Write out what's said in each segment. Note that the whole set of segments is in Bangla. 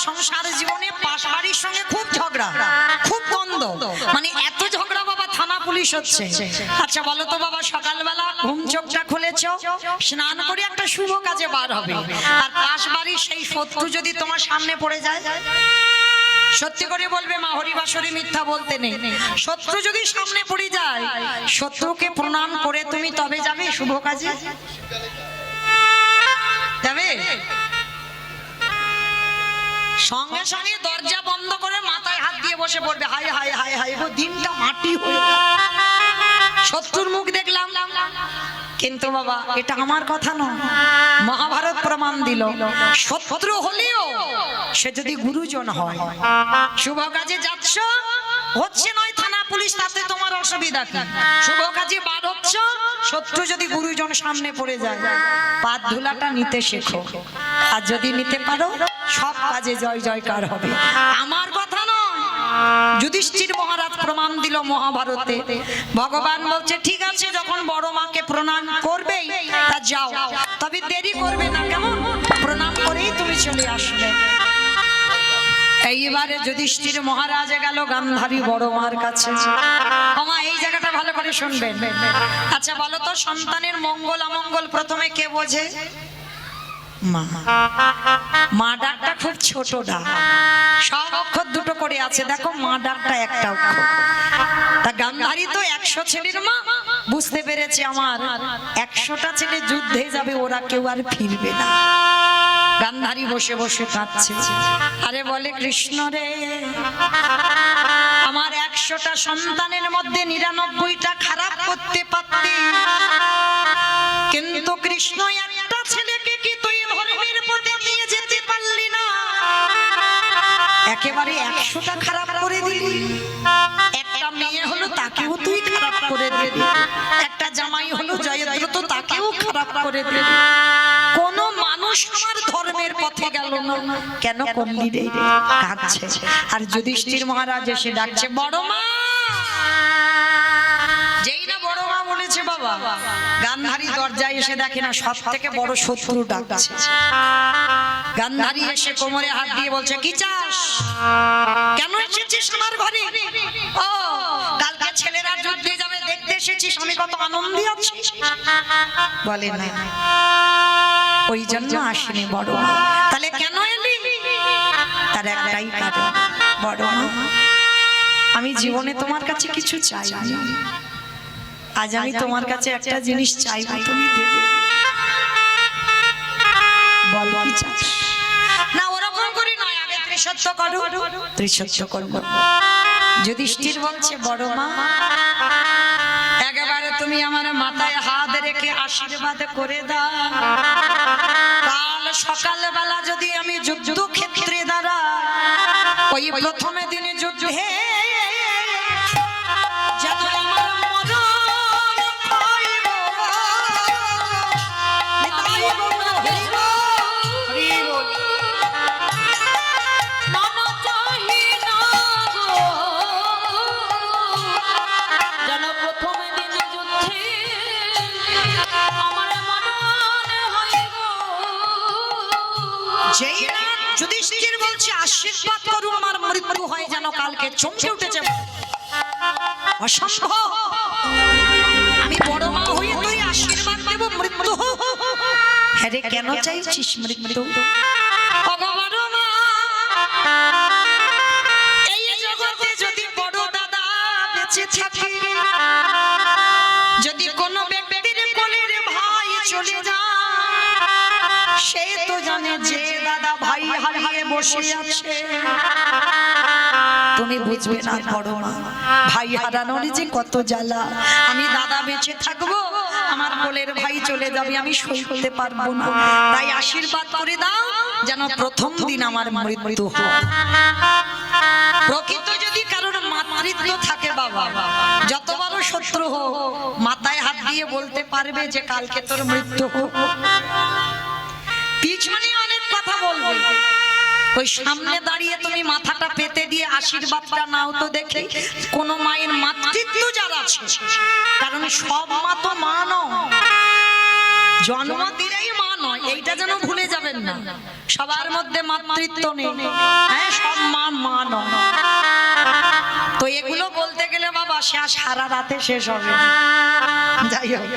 সংসার জীবনে পাশ বাড়ির সঙ্গে খুব ঝগড়া, খুব দ্বন্দ্ব, মানে এত ঝগড়া বাবা থানা পুলিশ হচ্ছে। আচ্ছা বলো তো বাবা, সকালবেলা ঘুম চোখটা খুলেছ, স্নান করে একটা শুভ কাজে বার হবে, আর পাশ বাড়ির সেই শত্রু যদি তোমার সামনে পড়ে যায়, সত্যি করে বলবে মা, হরিবাসরে মিথ্যা বলতে নেই, শত্রু যদি সামনে পড়ে যায়, শত্রুকে প্রণাম করে তুমি তবে যাবে শুভ কাজে? যাবে? সঙ্গে সঙ্গে দরজা বন্ধ করে মাথায় হাত দিয়ে বসে পড়বে, হাই হাই হাই হাই গো, দিনটা মাটি হয়ে গেল, শত্রুর মুখ দেখলাম। কিন্তু বাবা এটা আমার কথা নয়, মহাভারত প্রমাণ দিল, শত্রু হলেও সে যদি গুরুজন হয়, শুভ কাজে যাচ্ছ, হচ্ছে নয় থানা পুলিশ, তাতে তোমার অসুবিধা কি? শুভ কাজে বার হচ্ছ, শত্রু যদি গুরুজন সামনে পড়ে যায়, পাত ধুলাটা নিতে শেখো, আর যদি নিতে পারো সব কাজে জয় জয়কার হবে। আমার কথা নয়, যুধিষ্ঠির মহারাজ প্রমাণ দিল মহাভারতে। ভগবান বলছে ঠিক আছে, যখন বড় মাকে প্রণাম করবেই তা যাও, তবে দেরি করবে না, কেমন? প্রণাম করেই তুমি চলে আসবে। এইবারে যুধিষ্ঠির মহারাজ গেল গান্ধারী বড় মার কাছে। মা এই জায়গাটা ভালো করে শুনবেন। আচ্ছা বলো তো, সন্তানের মঙ্গল অমঙ্গল প্রথমে কে বোঝে? মা। মা ডাকটা খুব ছোট ডাক, সব অক্ষর দুটো করে আছে, দেখো মা ডাকটা একটা অক্ষর। তা গান্ধারী তো 100 ছেলের মা, বুঝতে পেরেছে আমার 100টা ছেলে যুদ্ধে যাবে, ওরা কেউ আর ফিরবে না। গান্ধারী বসে বসে কাঁদছে, আরে বলে কৃষ্ণ রে, আমার 100টা সন্তানের মধ্যে 99টা খারাপ করতে পারতি, কিন্তু কৃষ্ণ একটা ছেলেকে কি তুই ধর্মের পথে নিয়ে যেতে পারলি না? একেবারে 100টা খারাপ করে দিলি। একটা মেয়ে হলো তাকেও তুই খারাপ করে দিলি, একটা জামাই হলো জয়দ্রথ, তাকেও খারাপ করে দিলি। কোন মানুষ আমার ধর্মের পথে গেল না, কেন করলি রে? কাঁদছে। আর যুধিষ্ঠির মহারাজ এসে ডাকছে বড় মা। যেই না বড় মা বলেছে বাবা, গান্ধারী দরজায় এসে দেখে না সব থেকে বড় শত্রু ডাকছে। গান্ধারী এসে কোমরে হাত দিয়ে বলছে কি চাস? কেন এসেছিস আমার ঘরে? ও কালকে ছেলেরা যুদ্ধে যাবে দেখতে এসেছিস, আমি কত আনন্দে আছি। বলে না, ওই জন্য আসেনি বড় মা। তাহলে কেন এলি? তার একটাই কারণ, বড় মা আমি জীবনে তোমার কাছে কিছু চাই না, আজ আমি তোমার কাছে একটা জিনিস চাইবো, তুমি দেবে। বল কি চাস? না ওরকম করি নয়, আগে ত্রিসত্য করো। ত্রিসত্য করব। যুধিষ্ঠির বলছে বড় মা, একেবারে তুমি আমার মাথায় হাত রেখে আশীর্বাদ করে দাও, কাল সকালবেলা যদি আমি যুদ্ধক্ষেত্রে দাঁড়াই, ওই প্রথমে দিনে যুদ্ধে যুধিষ্ঠির বলছে আশীর্বাদ করো আমার মৃত্যু হয় যেন, কালকে চমকে উঠেছে অসম্ভব, আমি বড় মা হয়ে তুই আশীর্বাদ দেব মৃত্যু। হ্যাঁ রে, কেন চাইছিস মৃত্যু? বড় মা, এই জগতে যদি বড় দাদা বেঁচে থাকে, যদি কোনো ব্যক্তির কোলের ভাই চলে যায়, সে তো জানে যে দাদা ভাই হারিয়ে বসে আছে। তুমি বুঝবে না বড় মা, ভাই হারানোর যে কত জ্বালা। আমি দাদা বেঁচে থাকবো, আমার কোলের ভাই চলে যাবে, আমি সইতে পারবো না। তাই আশীর্বাদ করে দাও যেন প্রথম দিন আমার মৃত্যু হয়। প্রকৃত যদি কারোর মাতৃত্ব থাকে বাবা, যত বড় শত্রু হোক, মাথায় হাত দিয়ে বলতে পারবে যে কালকে তোর মৃত্যু হোক। পিছনে অনেক কথা বলবে, ওই সামনে দাঁড়িয়ে তুমি মাথাটা পেতে দিয়ে আশীর্বাদটা নাও তো দেখি কোন মায়ের মাতৃত্ব যারা আছে, কারণ সব মা তো মা নয়, জন্ম দিলেই মা নয়, এইটা যেন ভুলে যাবেন না। সবার মধ্যে মাতৃত্ব নেই, হ্যাঁ সব মা মা নয়। তো এগুলো বলতে গেলে বাবা সারা রাতে শেষ হবে। যাই হোক,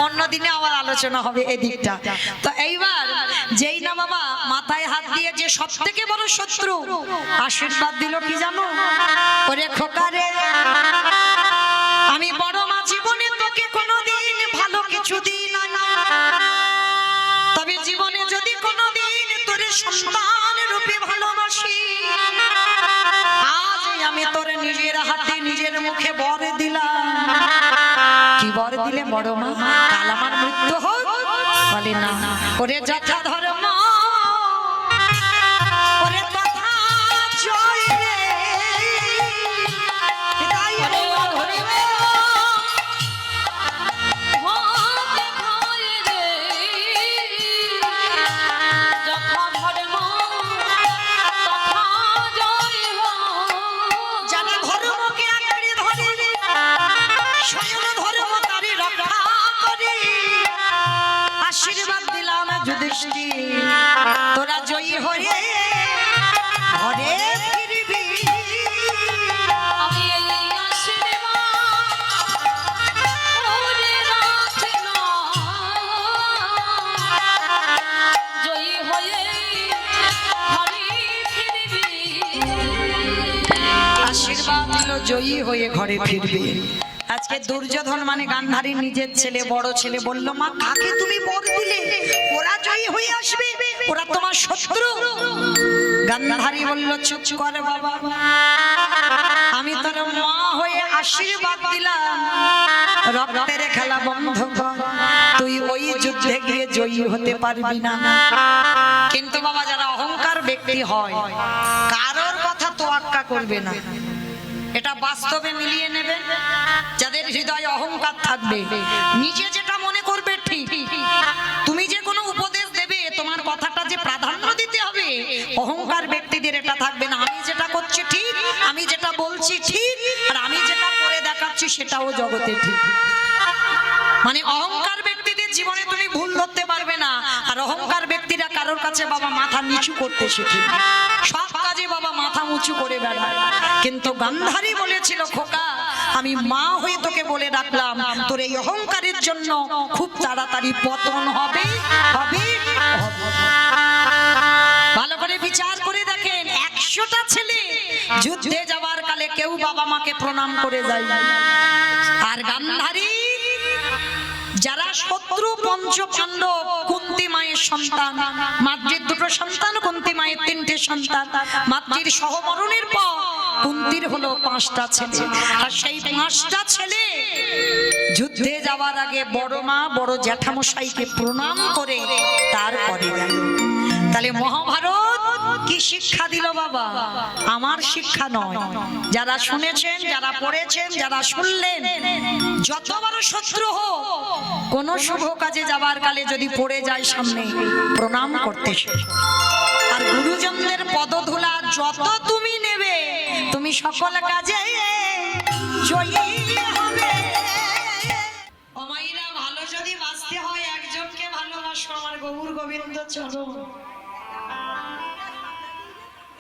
অন্যদিনে আবার আলোচনা হবে এদিকটা। তো এইবার যেই না বাবা মাথায় হাত দিয়ে যে সব থেকে বড় শত্রু আশীর্বাদ দিল কি জানো? ওরে খোকারে, আমি বড় মা জীবনে তোকে কোনোদিন ভালো কিছু দিই না, তবে জীবনে যদি কোনোদিন তোরে সন্তান রূপে ভালোবাসি, আজ আমি তোরে নিজের হাতে নিজের মুখে বর দিলাম। কি বর দিলে বড় মা? কাল আমার মৃত্যু হোক? বলে না, ওরে যথা ধর্ম ওরে তথা জয় রে, তাই রে হরি আশীর্বাদ দিলাম যুধিষ্ঠির, তোরা জয়ী হয়ে ঘরে ফিরবি। আশীর্বাদ দিল জয়ী হয়ে ঘরে ফিরবে। আজকে দুর্যোধন মানে গান্ধারীর নিজের ছেলে, বড় ছেলে বলল, মা কাকে তুমি বর দিলে? ওরা জয়ী হয়ে আসবে, ওরা তোমার শত্রু। গান্ধারী বলল, চুপ কর বাবা, আমি তোর মা হয়ে আশীর্বাদ দিলাম, রক্তের খেলা বন্ধ কর, তুই ওই যুদ্ধে গিয়ে জয়ী হতে পারবি না। কিন্তু বাবা যারা অহংকার ব্যক্তি হয় কারোর কথা তোয়াক্কা করবে না, এটা বাস্তবে মিলিয়ে নেবে। যাদের হৃদয়ে অহংকার থাকবে, নিজে যেটা মনে করবে ঠিক, তুমি যে কোনো উপদেশ দেবে তোমার কথাটা যে প্রাধান্য দিতে হবে, অহংকার ব্যক্তিদের এটা থাকবে না। আমি যেটা করছি ঠিক, আমি যেটা বলছি ঠিক, আর আমি যেটা করে দেখাচ্ছি সেটাও জগতে ঠিক। মানে অহংকার ব্যক্তিদের জীবনে তুমি ভুল ধরতে পারবে না। আর অহংকার ব্যক্তিরা কারোর কাছে বাবা মাথা নিচু করতে শিখে, সব কাজে বাবা মাথা উঁচু করে বেড়ায়। কিন্তু গান্ধারী বলেছিল, খোকা আমি মা হয়ে তোকে বলে রাখলাম, তোর এই অহংকারের জন্য খুব তাড়াতাড়ি পতন হবে হবে। ভালো করে বিচার করে দেখেন, 100টা ছেলে যুদ্ধে যাবার কালে কেউ বাবা মাকে প্রণাম করে যায়, আর গান্ধারী যারা শত্রু পঞ্চ পাণ্ডব, কুন্তি মায়ের সন্তান, মাতৃর 2টো সন্তান, কুন্তি মায়ের 3টে সন্তান, মাতৃর সহমরণের পর কুন্তির হলো 5টা ছেলে, আর সেই 5টা ছেলে যুদ্ধে যাওয়ার আগে বড় মা বড় জ্যাঠামশাইকে প্রণাম করে তারপরে গেল। তাহলে মহাভারত কি শিক্ষা দিল বাবা? আমার শিক্ষা নয়, যারা শুনেছেন, যারা পড়েছেন, যারা শুনলেন, যত বড় শত্রু হোক কোন শুভ কাজে যাবার কালে যদি পড়ে যায় সামনে প্রণাম করতে শেখো। আর গুরুজনদের পদধূলা যত তুমি নেবে তুমি সকল কাজে জয়ী হবে। ও মায়েরা, ভালো যদি বাঁচতে হয় একজনকে ভালোবাসো, আমার গৌর গোবিন্দ চরণ।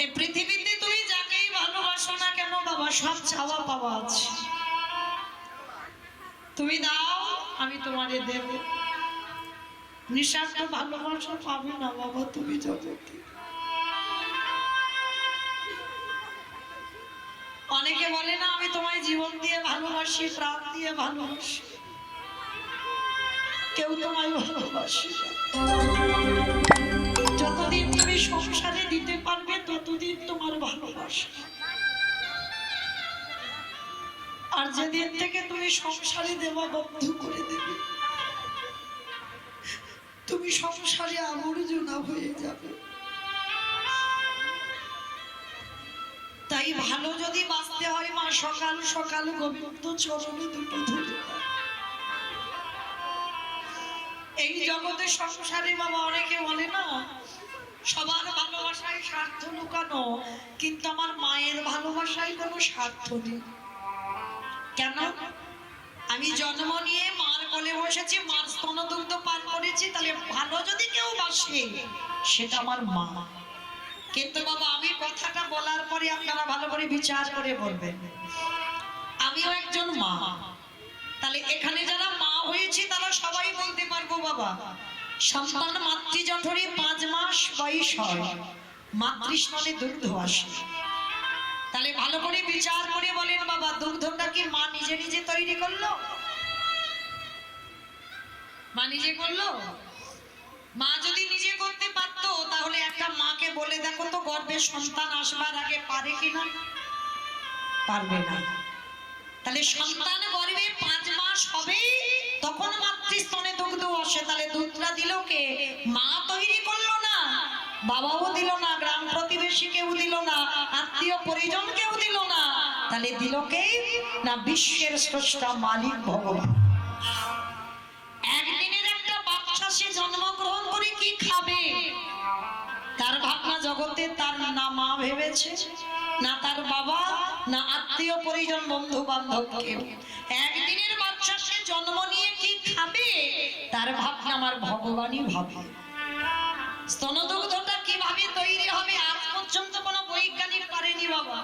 এই পৃথিবীতে তুমি যাকেই ভালোবাসো না কেন বাবা, সব চাওয়া পাওয়া আছে, তুমি দাও আমি তোমারে দেব। নিঃস্বার্থ ভালোবাসা পাবে না বাবা তুমি জগতে। অনেকে বলে না আমি তোমায় জীবন দিয়ে ভালোবাসি, প্রাণ দিয়ে ভালোবাসি, কেউ তোমায় ভালোবাসে না। যতদিন তুমি সংসারে দিতে পারবে ততদিন তোমার ভালোবাসা, আর যেদিন থেকে তুমি সংসারে দেওয়া বন্ধ করে দেবে তুমি সংসারে আবর্জনা হয়ে যাবে। তাই ভালো যদি বাঁচতে হয় মা, সকাল সকাল গোবিন্দ চরণে 2টো ধরে। এই জগতে সংসারে বাবা অনেকে বলে না সবার ভালোবাসায় স্বার্থ লুকানো, কিন্তু আমার মায়ের ভালোবাসায় কোনো স্বার্থ নেই। কেন? আমি আমি জন্ম নিয়ে মার কোলে বসেছি, মার স্তনদুগ্ধ পান করেছি, তাহলে ভালো যদি কেউ বাসে সেটা আমার মা। কিন্তু বাবা আমি কথাটা বলার পরে আপনারা ভালো করে বিচার করে বলবেন, আমিও একজন মা। তাহলে এখানে যারা মা হয়েছে তারা সবাই বলতে পারবো বাবা, সন্তান মাতৃজঠরে 5 মাস বয়স হয়, মাতৃস্তনে দুগ্ধ আসে। তাহলে ভালো করে বিচার করে বলেন বাবা, দুগ্ধটা কি মা নিজে নিজে তৈরি করলো? মা নিজে করলো? মা যদি নিজে করতে পারতো তাহলে একটা মাকে বলে দেখো তো গর্ভে সন্তান আসবার আগে পারে কিনা? পারবে না। তাহলে সন্তান গর্ভে 5 মাস হবে তখন মাতৃস্তনে দুগ্ধ আসে। তাহলে দুধটা দিল কে? মা তৈরি করলো না, বাবাও দিল না, গ্রাম প্রতিবেশী কেউ দিল না, আত্মীয় পরিজন কেউ দিল না। তাহলে দিল কে? না বিশ্বের স্রষ্টা মালিক ভগবান। একদিনের একটা বাচ্চা সে জন্মগ্রহণ করে কি খাবে তার ভাবনা জগতে তার না মা ভেবেছে, না তার বাবা, না আত্মীয় পরিজন বন্ধু বান্ধব কেউ। একদিনের বাচ্চা সে জন্ম নিয়ে কি খাবে তার ভাবনা আমার ভগবানই ভাবে। স্তনদুগ্ধটা কিভাবে তৈরি হবে আজ পর্যন্ত কোনো বৈজ্ঞানিক পারেনি বাবা।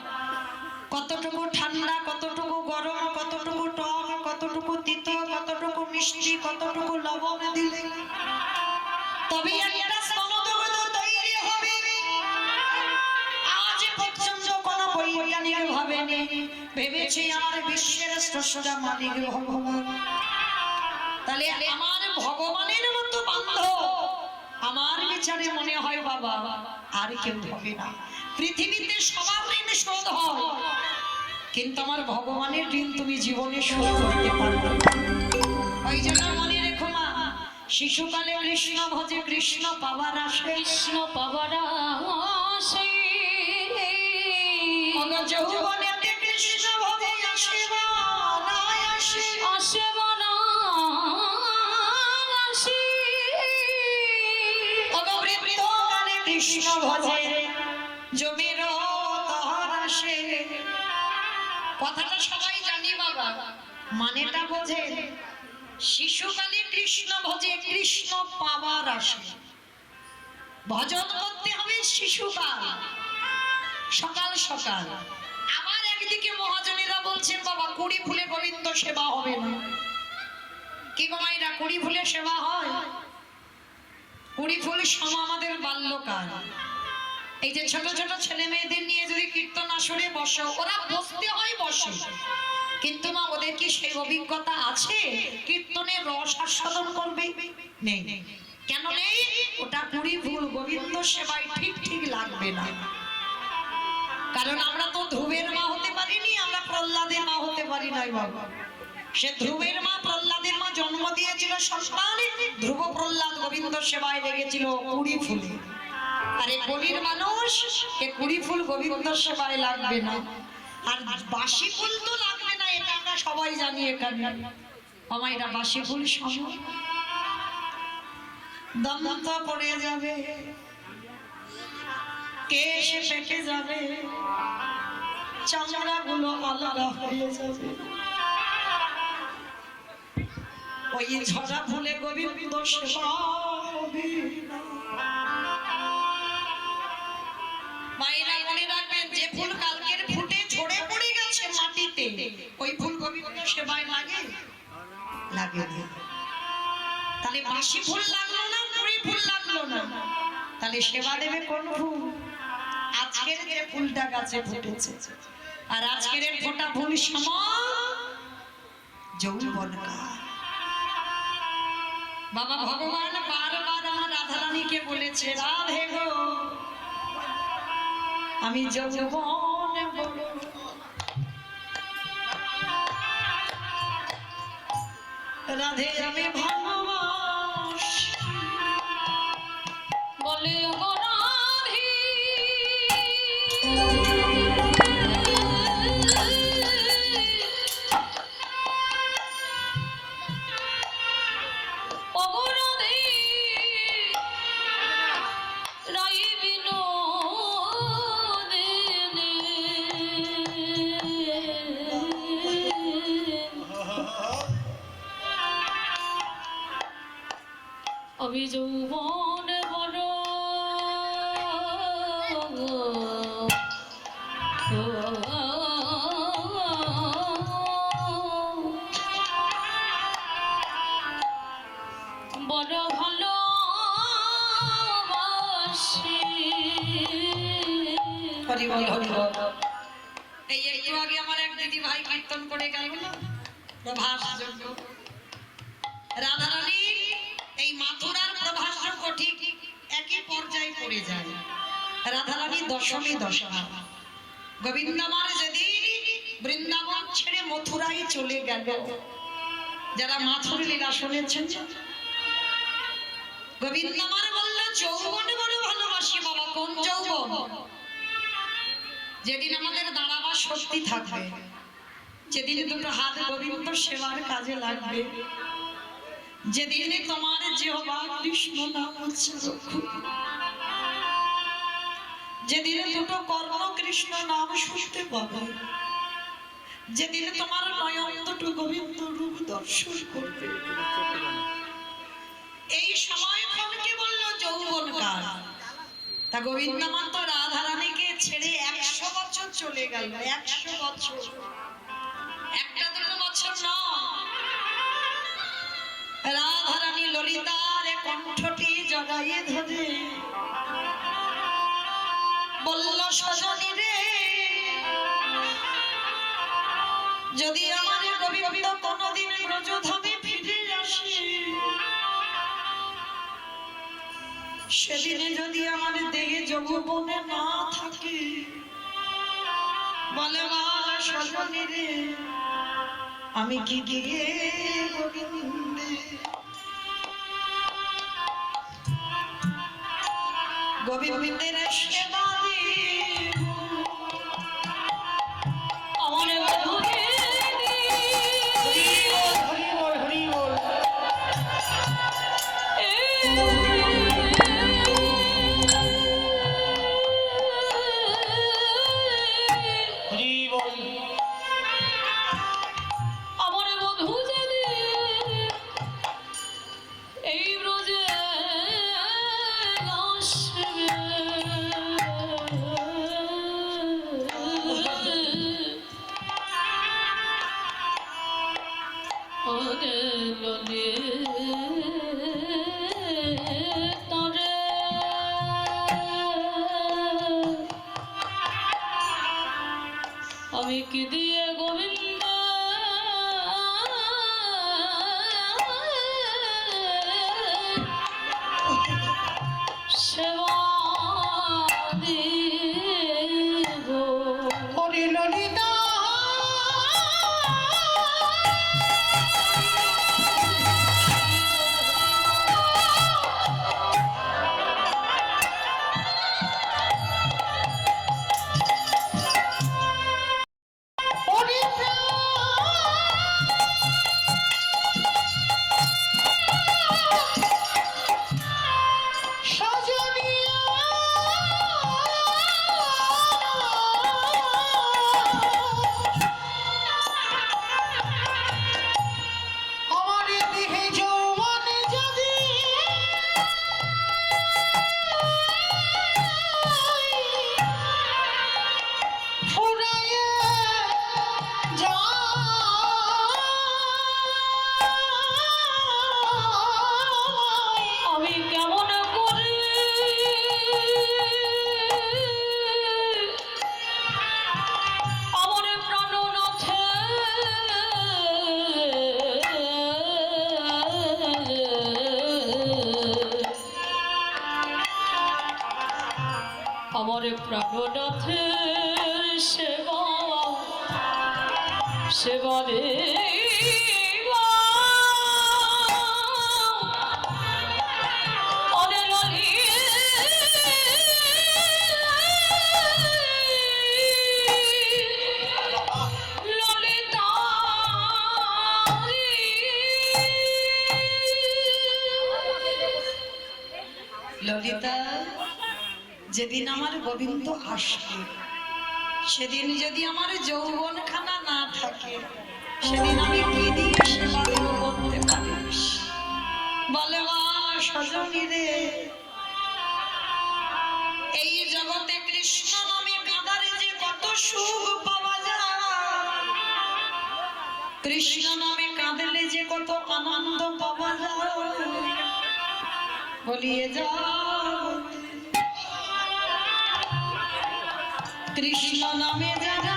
কতটুকু ঠান্ডা, কতটুকু গরম, কতটুকু টক, কতটুকু তিতো, কতটুকু মিষ্টি, কতটুকু লবণ দিলে তবে একটা স্তনদুগ্ধ তৈরি হবে আজ পর্যন্ত কোনো বৈজ্ঞানিক ভাবেনি। ভেবেছি আমার বিশ্বের স্রষ্টা মালিক ভগবান। তাহলে আমার ভগবানের মতো বান্ধব আমার বিচারে মনে হয় বাবা আর কেউ হবে না। পৃথিবীতে সবার ঋণ শোধ হয়, কিন্তু আমার ভগবানের ঋণ তুমি জীবনে শোধ করতে পারবে না। ওই জন্য মনে রেখো মা, শিশুকালে কৃষ্ণ ভজে কৃষ্ণ পাবার আশে, কৃষ্ণ পাবার আশে, যৌবনেতে কৃষ্ণ ভজে আসে বা না আসে, আসে বা না আসে, বৃদ্ধকালে কৃষ্ণ ভজে জমির তহর আসে। কথাটা সবাই জানি বাবা, মানেটা বোঝে। শিশুকালে কৃষ্ণ ভজে কৃষ্ণ পাবার আসে। ভজন করতে হবে শিশুকাল, সকাল সকাল। আবার একদিকে মহাজনেরা বলছেন বাবা 20 ফুলে গোবিন্দ সেবা হবে না। কি গো মায়েরা, 20 ফুলে সেবা হয়? 20 ফুল সম আমাদের বাল্যকাল। এই যে ছোট ছোট ছেলে মেয়েদের নিয়ে যদি কীর্তন আসরে বসো, ওরা বসতে হয় বসে, কিন্তু মা ওদের কি সেই অভিজ্ঞতা আছে কীর্তনের রস আস্বাদন করবে? নেই। কেন নেই? ওটা 20 ফুল গোবিন্দ সেবায় ঠিক ঠিক লাগবে না। কারণ আমরা তো ধ্রুবের মা হতে পারিনি, আমরা প্রহ্লাদের মা হতে পারি নাই বাবা। সে ধ্রুবের মা প্রহ্লাদের মা জন্ম দিয়েছিল সন্তান, ধ্রুব প্রহ্লাদ গোবিন্দ সেবায় লেগেছিল 20 ফুলে। আরে গলির মানুষ এ 20 ফুল গোবিন্দ সেবায় লাগবে না। আর বাসি ফুল তো লাগবে না, এটা আমরা সবাই জানি। এখানে আমার এটা বাসি ফুল সম দন্ত পড়ে যাবে, কেশ ফেটে যাবে, চামড়া গুলো আলাদা হয়ে যাবে। ওই ঝরা ফুলে গোবিন্দ সেবা হবে না। মায়েরা মনে রাখবেন, যে ফুল কালকের ফুটে ঝরে পড়ে গেছে মাটিতে, ওই ফুল গোবিন্দ সেবায় লাগে? লাগে না। তাহলে বাসি ফুল লাগলো না, 20 ফুল লাগলো না, তাহলে সেবা দেবে কোন ফুল? আজকের যে ফুলটা গাছে ফুটেছে। আর আজকের ফোটা ফুল সম যৌবনকাল। বাবা ভগবান বারবার আমার রাধা রানীকে বলেছে, রাধে গো আমি যৌবনে বলো, রাধে আমি ভালোবাসি বলে গো রাধে। আমি যৌবন বড় বড় ভালো এই একটু আগে আমার এক দিদি ভাই কীর্তন করে গেল না প্রভাস যোগ্য রাধারানীর এই মাথুরার প্রভাস যোগ্য ঠিক একই পর্যায়ে পড়ে যায়। রাধারানী দশমী দশা গোবিন্দমার যেদিন বৃন্দাবন ছেড়ে মথুরায় চলে গেল, যারা মাথুর লীলা শুনেছেন, গোবিন্দমার বলল যৌবন বড় ভালোবাসি। বাবা কোন যৌবন? যেদিন আমাদের দাঁড়াবার শক্তি থাকবে, যেদিন দুটো হাত গোবিন্দ সেবার কাজে লাগবে, যেদিন তোমার জিহ্বা কৃষ্ণ নাম উচ্চারণ করবে, যেদিন দুটো কর্ণ কৃষ্ণ নাম শুনতে পাবে, যেদিন তোমার নয়ন দুটো গোবিন্দ রূপ দর্শন করবে, এই সময় মনকে বলল যৌবন কাল। তা গোবিন্দমান তো রাধারানীকে ছেড়ে 100 বছর চলে গেল। 100 বছর, একটা দুটো বছর নয়। রাধারানী ললিতার কণ্ঠটি জড়াইয়ে ধরে বলল সজনী রে, যদি আমার গোবিন্দ কোনদিন ব্রজধামে ফিরে আসে, সেদিনে যদি আমার দেহে যৌবনে না থাকে, বলে বল সজনী রে, আমি কি গিয়ে গোবিন্দের সেবা দিব আমার আমি কি দিয়ে গোবিন্দ সেবা দিব ওরে ললিতা আমার প্রাণনাথের সেবা সেবা রে ললিতা, যেদিন আমার গোবিন্দ আসবে, সেদিন যদি আমার যৌবন খানা না থাকে, সেদিন আমি কি দিয়ে সেবা করতে পারিস? বলে সজন জানি রে এই জগতে কৃষ্ণ নামে কাঁদারে যে কত সুখ পাওয়া যায়, কৃষ্ণ নামে কাঁদলে যে কত আনন্দ পাওয়া যায়, বলিয়ে যাও কৃষ্ণ নামে যারা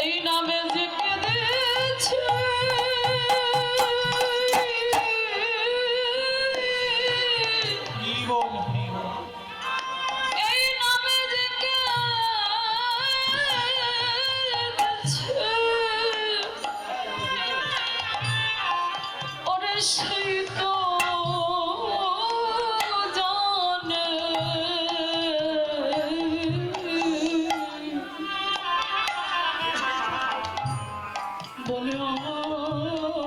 এই নামে যে কেঁদেছে এই নামে যে কেঁদেছে ওরে সেই তো জানে বলে আমার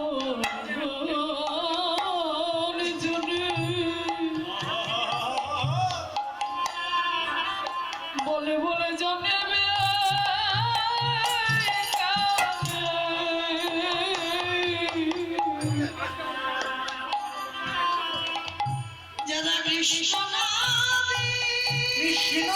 জনে বলে বলে জানে যারা কৃষ্ণ নামে কৃষ্ণ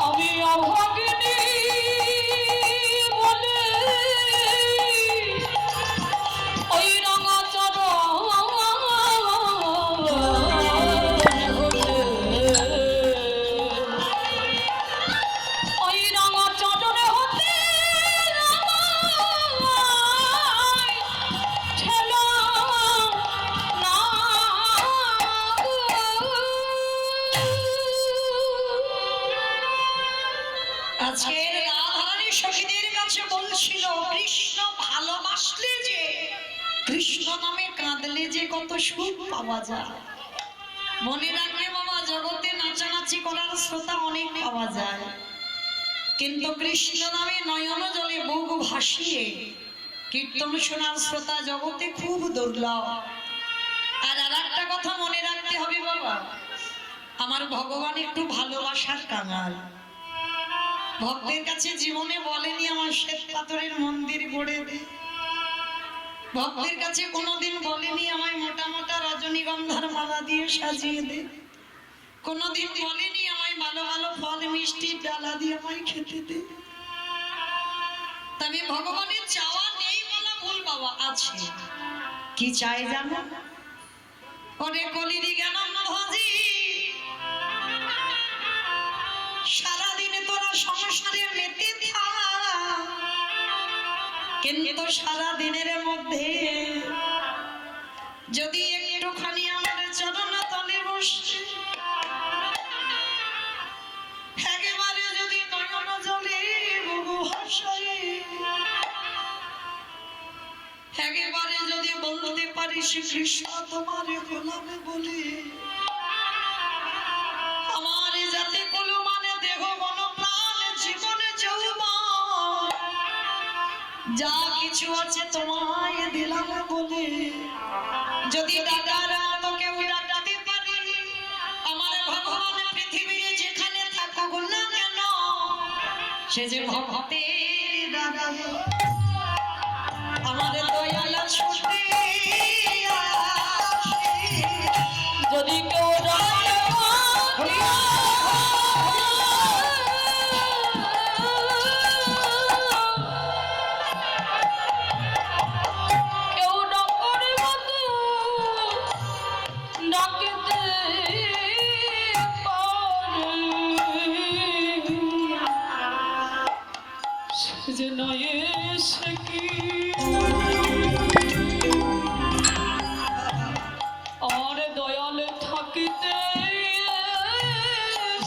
আমি অভাগিনী বলে ওই রঙা ওই রঙা চটরে হতে ঠেলা না আজকের রাধারানী সখীদের কাছে বলছিল কৃষ্ণ ভালোবাসলে যে কৃষ্ণ নামে কাঁদলে যে কত সুখ পাওয়া যায়। মনে রাখবে বাবা, জগতে নাচানাচি করার শ্রোতা অনেক পাওয়া যায়, কিন্তু কৃষ্ণ নামে নয়ন জলে বুক ভাসিয়ে কীর্তন শোনার শ্রোতা জগতে খুব দুর্লভ। আর একটা কথা মনে রাখতে হবে বাবা, আমার ভগবান একটু ভালোবাসার কাঙাল। ভক্তের কাছে জীবনে বলেনি আমার শ্বেত পাথরের মন্দির গড়ে দে, ভক্তের কাছে কোনোদিন বলেনি আমায় মোটা মোটা রজনীগন্ধার মালা দিয়ে সাজিয়ে দে, কোনোদিন বলেনি আমায় ভালো ভালো ফল মিষ্টি ডালা দিয়ে আমায় খেতে দে। তবে ভগবানের চাওয়া নেই বলা ভুল বাবা, আছে। কি চাই জানো? ওরে কলিরি জ্ঞানম ভজি, সারাদিনে তোরা সংসারে মেতে থাক, কিন্তু সারা দিনের মধ্যে যদি একটুখানি আমাদের চরণ তলে বসে একেবারে যদি নয়ন জলে বুবু হাসায়, একেবারে যদি বলতে পারিস কৃষ্ণ তোমার গোলামে বলে, আমার যাতে কোনো মানে দেহ মন প্রাণ জীবনে যৌবন যা কিছু আছে তোমায় দিলাম বলে, যদি দাদারা তোকে ডাকতে পারি, আমার ভগবান পৃথিবীর যেখানে থাকুক না কেন সে যে ভক্তের দাদা, আমাদের দয়াল ছুটে যদি কেউ যে নয়ে সে কি আর দয়াল থাকিতে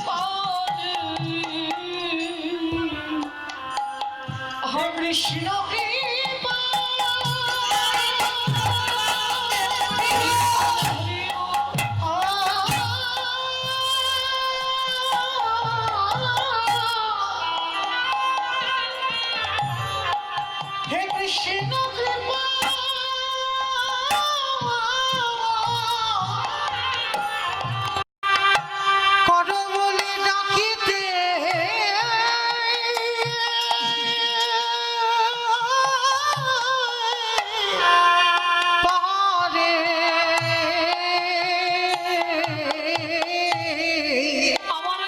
পারে। কৃষ্ণ হে কৃষ্ণ কৃপা কর বলে ডাকিতে পারে। আমার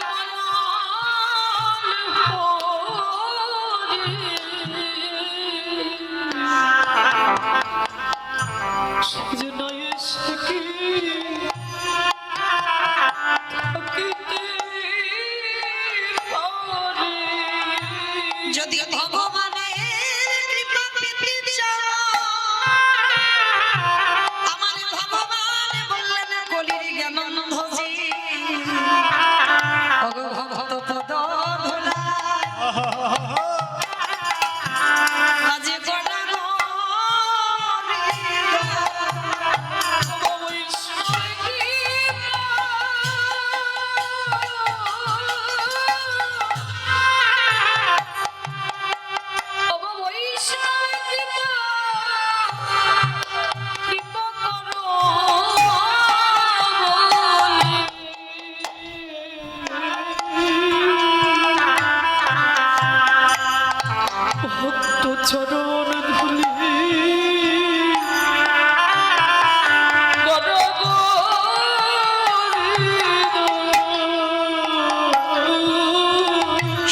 যদি ভগবানের কৃপা পেতে চাও, আমার ভগবান বললেন কলির জ্ঞানন্ধজি ওগো ভক্ত পদ ধুলা আজ করা গো চরণ ধুলি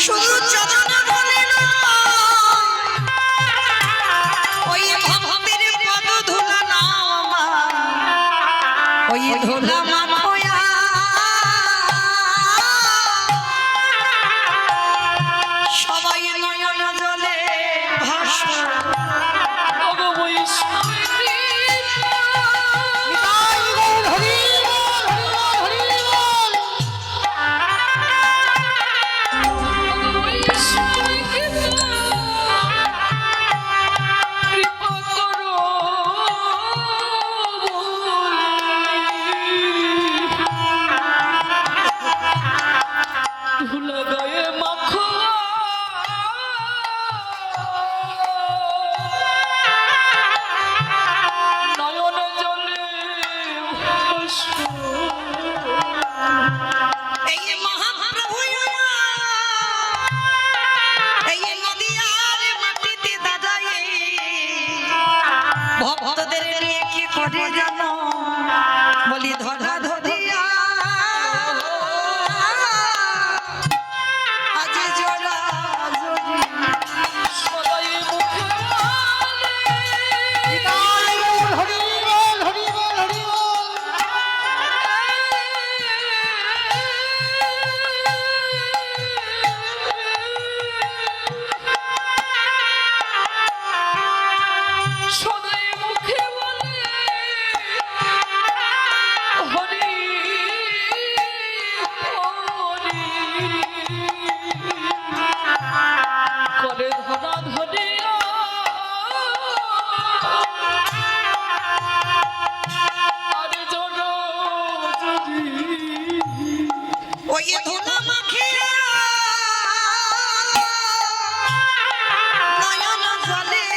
শুধু চরণ ধুলি ওই ভক্তির পদ ধুলা নামা ওই ধুলা মাখয়া সবাই নয়ন জলে ভাসা এই মহাপ্রভু এই নদিয়ার মাটিতে দাঁড়ায়ে ভক্তদের নিয়ে কি করে জানো বলি ধরা ধরিয়া আজ জোড়া জোড়ি সদাই মুখে বলে হরি হরি করে ধরা ধরিয়া আরে জড় যদি ওই ধুলা মাখিয়া নয়ন জলে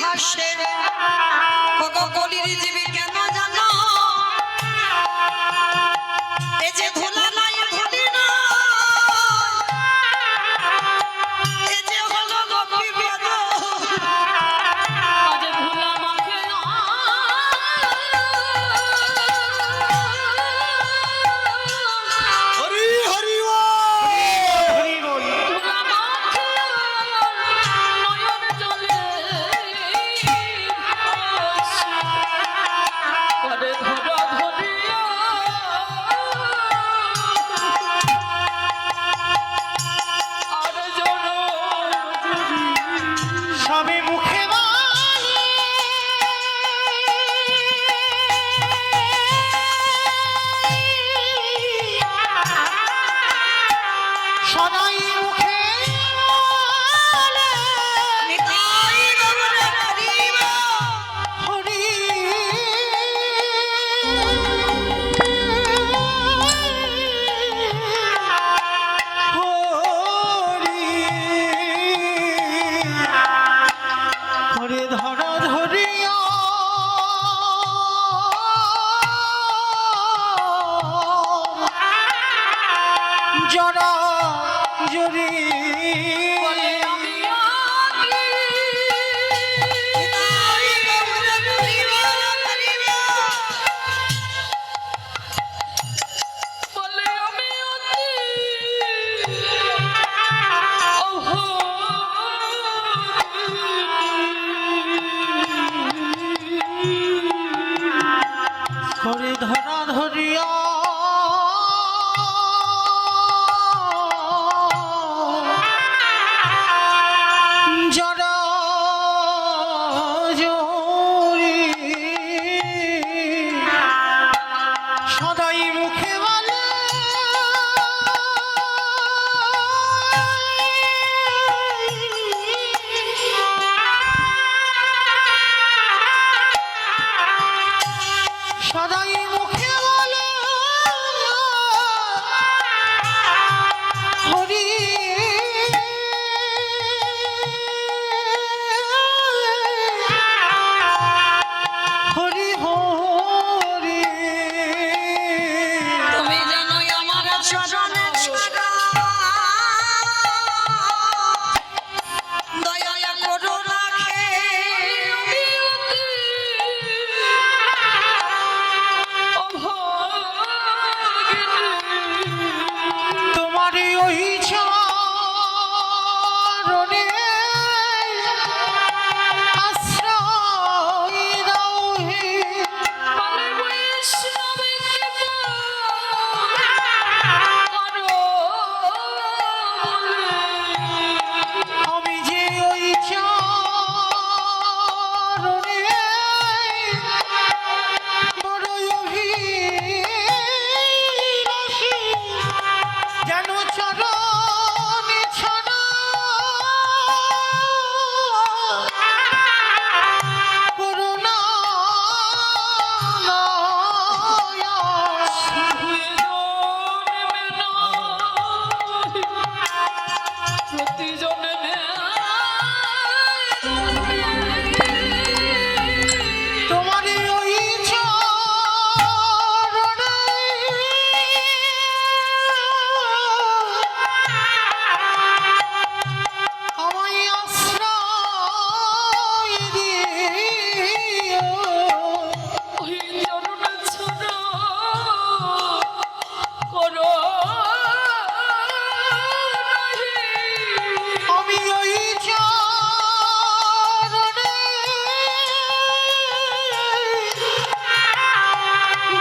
ভাসে ওগো কলির জীবে কেন জানো এই যে ধুলা নাই ধুলি না এই যে হলো গোপী পদ আজ ধুলা মাখে হরি হরি বল ধুলা মাখে নয়ন জলে ভাসে। সবে মুখে বলে সদাই মুখে বলে নিতাই গৌর হরিব হরি হরি করে ধরা ধরিয়া জরা জরি বলে আমি নিতাই গৌর হরিব হরিব বলে আমি ওহো করে ধরা ধরিয়া জরা জরি সদাই মুখে বলে সদাই মুখে বলে হরি হরি হরি তুমি জানো আমার চরণে ছাড়া দয়া করো রাখে তোমারই ওই চরণে আশ্রয় দাও হে আমি যে ওই চরণে বড়ই অভিলাষী যেন চরণে ছাড়া করুণা তোমারই ওই চরণে আমায় আশ্রয় দিও আমি ওই চরণে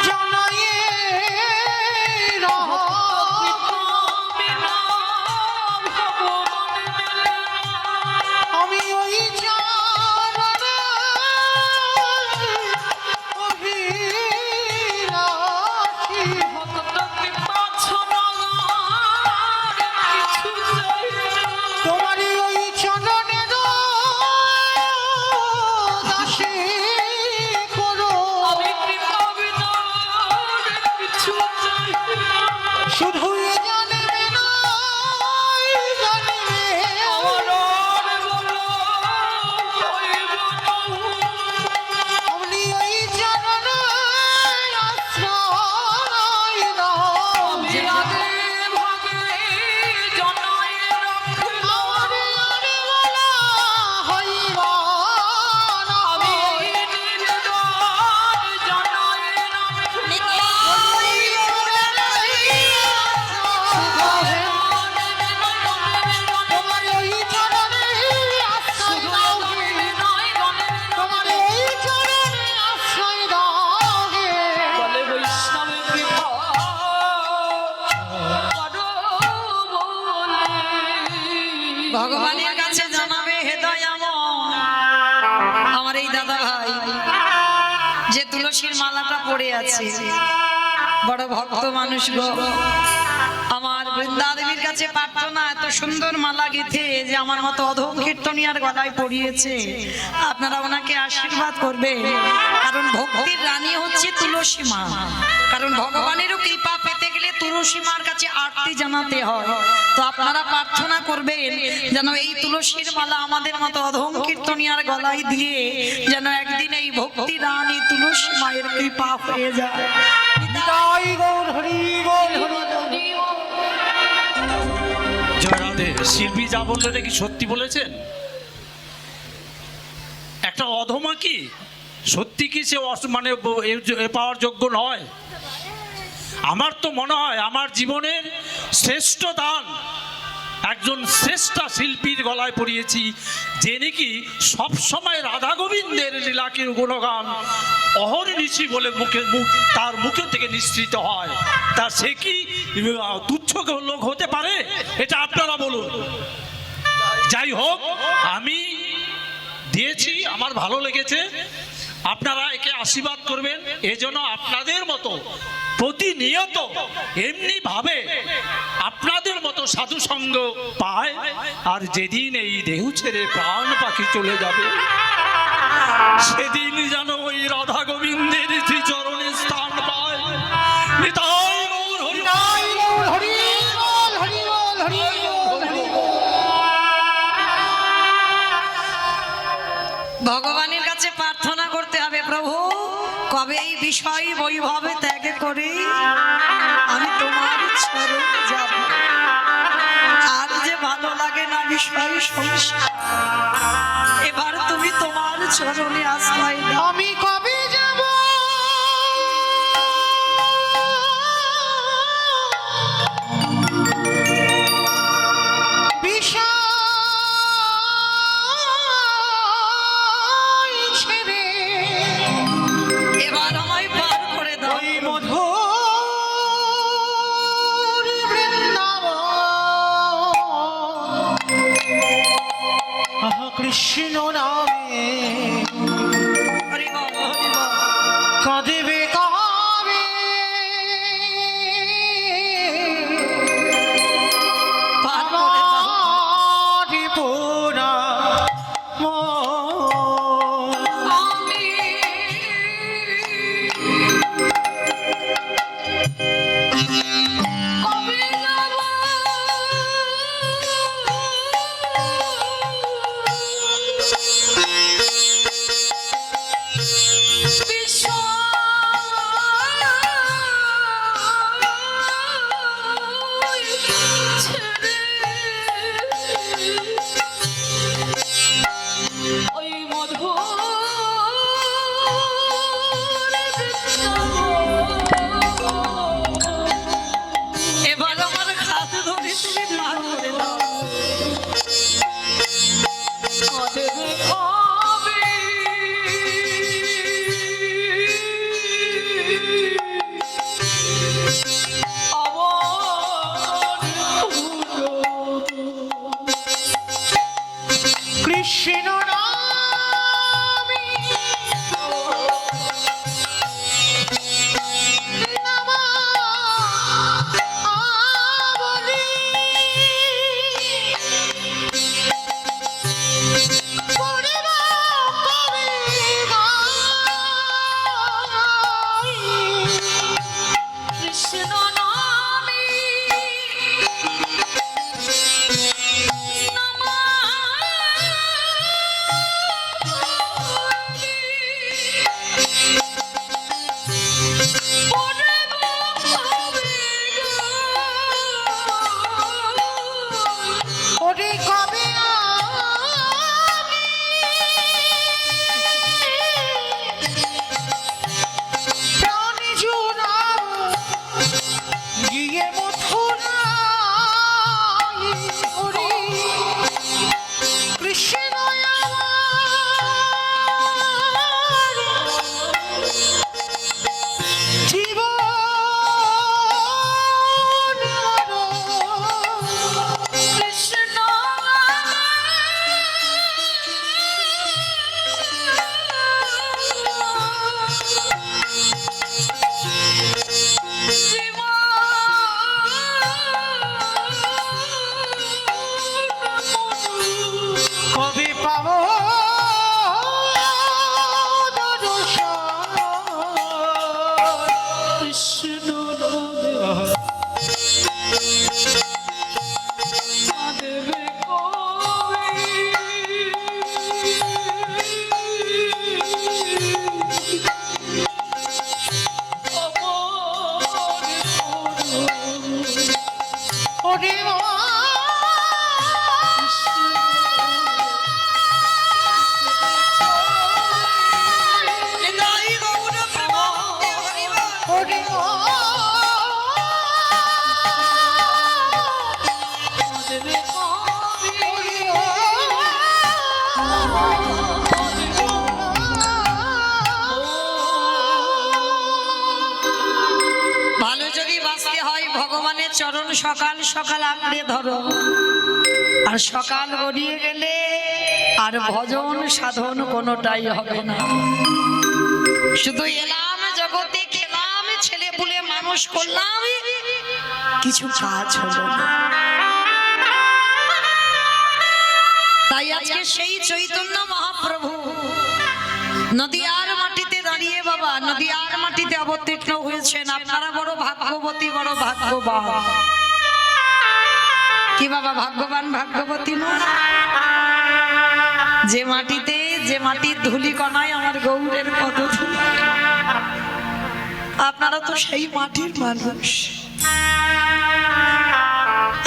জানাই আমি ওই চরণে অভিলাষী তোমারই ওই চরণে দাসী করো শুধু জানবে না জানবে আপনি ওই চরণে আশ্রয় দাও আমারে আরে বলা হইব না তোমার ওই চরণে আশ্রয় দাও তোমার ওই চরণে আশ্রয় দাও হে বৈষ্ণবের কৃপা করো বলে ভগবানের কাছে জানাবে হে দয়াময় তুলসীর মালাটা পড়ে আছে। বড় ভক্ত মানুষ গো, আমার বৃন্দা দেবীর কাছে প্রার্থনা, এত সুন্দর মালা গেঁথে যে আমার মতো অধম কীর্তনিয়ার গলায় পড়িয়েছে, আপনারা ওনাকে আশীর্বাদ করবে। কারণ ভক্তির রানী হচ্ছে তুলসী মা। কারণ ভগবানেরও কৃপা পেতে গেলে তুলসী মার কাছে আরতি জানাতে হয়। তো আপনারা প্রার্থনা করবেন যেন এই তুলসীর মালা আমাদের মতো অধম কীর্তনিয়ার গলায় দিয়ে যেন একদিন এই ভক্তি রানী তুলসী মায়ের কৃপা হয়ে যায়। নিতাই গৌর হরি বল হরি বল। জয় রাধে। শিল্পী যা বললেন এটা কি সত্যি বলেছেন? একটা অধমা কি সত্যি কি সে মানে এ পাওয়ার যোগ্য নয়? আমার তো মনে হয় আমার জীবনের শ্রেষ্ঠ দান একজন শ্রেষ্ঠ শিল্পীর গলায় পড়িয়েছি, যে নাকি সবসময় রাধা গোবিন্দের লীলাকের গুণগান অহর্নিশি বলে তার মুখে থেকে নিঃসৃত হয়। তা সে কি তুচ্ছ লোক হতে পারে? এটা আপনারা বলুন। যাই হোক, আমি দিয়েছি, আমার ভালো লেগেছে, আপনারা একে আশীর্বাদ করবেন। এজন্য আপনাদের মতো প্রতিনিয়ত এমনি ভাবে আপনাদের মতো সাধু সঙ্গ পায়। আর যেদিন এই দেহ ছেড়ে প্রাণ পাখি চলে যাবে, সেদিন যেন ওই রাধা গোবিন্দের শ্রীচরণে স্থান পায়। নিতাই গৌর হরি বল। নিতাই গৌর হরি বল হরি বল হরি বল হরি বল। ভগবানের কাছে প্রার্থনা করতে হবে, প্রভু কবে এই বিষয় বৈভবে ত্যাগ করে আমি তোমার চরণে যাব। আর যে ভালো লাগে না বিষয় সংসার, এবার তুমি তোমার চরণে আশ্রয় দাও। আমি কবে যাব বিষয় ছেড়ে, এবার আমায় পার করে দাও। ওই মধুর বৃন্দাবন, আহা কৃষ্ণ নামে হরি বল, হরি বল। কাঁদিবে কাবে পার করে দাও। আমারি পোড়া মন। আমি কবে যাব ওই মধুর এবার আমার হাত ধরে তুমি পার করে দাও। কৃষ্ণ নামে নামা বলি পড়িব কবে গাই। কৃষ্ণ নামে ভালো যদি বাঁচতে হয় ভগবানের চরণ সকাল সকাল আঁকড়ে ধরো, আর সকাল গড়িয়ে গেলে আর ভজন সাধন কোনোটাই হবে না। শুধু এলাম জগতে, খেলাম, ছেলে পুলে মানুষ করলাম, কিছু কাজ হলো না। তাই আজকে সেই চৈতন্য মহাপ্রভু নদিয়ার মাটিতে দাঁড়িয়ে বাবা নদিয়ার মাটিতে অবতীর্ণ হয়েছেন। আপনারা বড় ভাগ্যবতী, বড় ভাগ্যবান। কি বাবা ভাগ্যবান ভাগ্যবতী নয়? যে মাটিতে, যে মাটির ধুলি কণায় আমার গৌরের পদধূলি। আপনারা তো সেই মাটির মানুষ।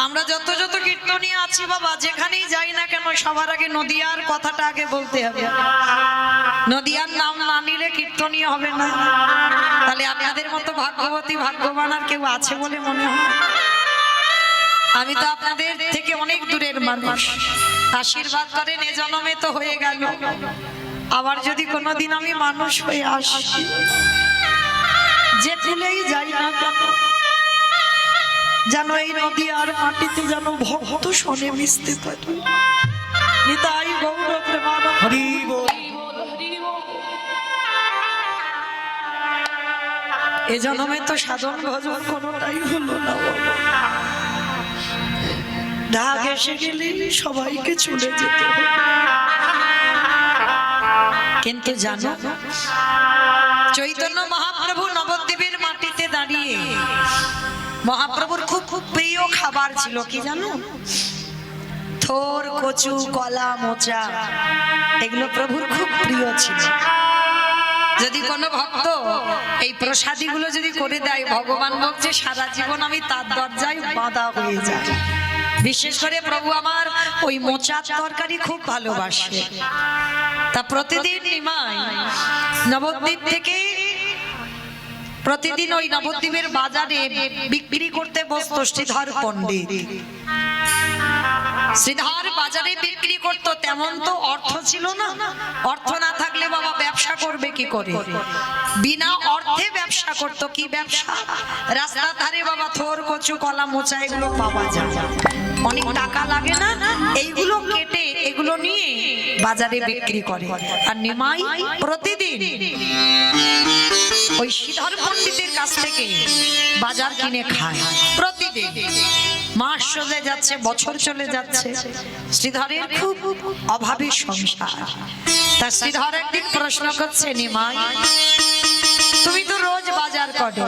আমরা যত যত কীর্তনী আছি বাবা, যেখানেই যাই না কেন সবার আগে নদিয়ার কথাটা আগে বলতে হবে। নদিয়ার নাম না নিলে কীর্তনী হবে না। তাহলে আপনাদের মতো ভাগ্যবতী ভাগ্যবান আর কেউ আছে বলে মনে হয়? আমি তো আপনাদের থেকে অনেক দূরের মানুষ। আশীর্বাদ করেন, এ জন্মে তো হয়ে গেল, আবার যদি কোনোদিন আমি মানুষ হয়ে আসি, যে তুলেই যাই না কেন যেন এই নদিয়ার মাটিতে যেন ভক্ত শোনে মিশতে পারে। নিতাই গৌর প্রেমানন্দ। হরি বল। এ জন্মে তো সাধন ভজন কোনোটাই হলো না বাবা। ঢাক এসে গেলে সবাইকে চলে যেতে হবে। কিন্তু জানো, চৈতন্য মহাপ্রভু নবদ্বীপের মাটিতে দাঁড়িয়ে মহাপ্রভুর খুব খুব প্রিয় খাবার ছিল কি জানো? থোর, কচু, কলা, মোচা, এগুলো প্রভুর খুব প্রিয় ছিল। যদি কোনো ভক্ত এই প্রসাদীগুলো যদি করে দেয়, ভগবান বলছে সারা জীবন আমি তার দরজায় বাঁধা হয়ে যাই। বিশেষ করে প্রভু আমার ওই মোচার তরকারি খুব ভালোবাসে। তা প্রতিদিন নিমাই নবদ্বীপ থেকে প্রতিদিন ওই নবদ্বীপের বাজারে বিক্রি করতে বসতো শ্রীধর পণ্ডিত। শ্রীধর বাজারে বিক্রি করতো, তেমন তো অর্থ ছিল না। অর্থ না থাকলে বাবা ব্যবসা করবে কি করে? বিনা অর্থে ব্যবসা করতো। কি ব্যবসা? রাস্তার ধারে বাবা থোর, কচু, কলা, মোচা এগুলো পাওয়া যায়, অনেক টাকা লাগে না, এইগুলো কেটে এগুলো নিয়ে বাজারে বিক্রি করে। আর নিমাই প্রতিদিন ওই শ্রীধর পণ্ডিতের কাছ থেকে বাজার কিনে খায়। প্রতিদিন মাস চলে যাচ্ছে, বছর চলে যাচ্ছে, শ্রীধরের খুব অভাবী সংসার। তা শ্রীধর একদিন প্রশ্ন করছে, নিমাই তুমি তো রোজ বাজার করো,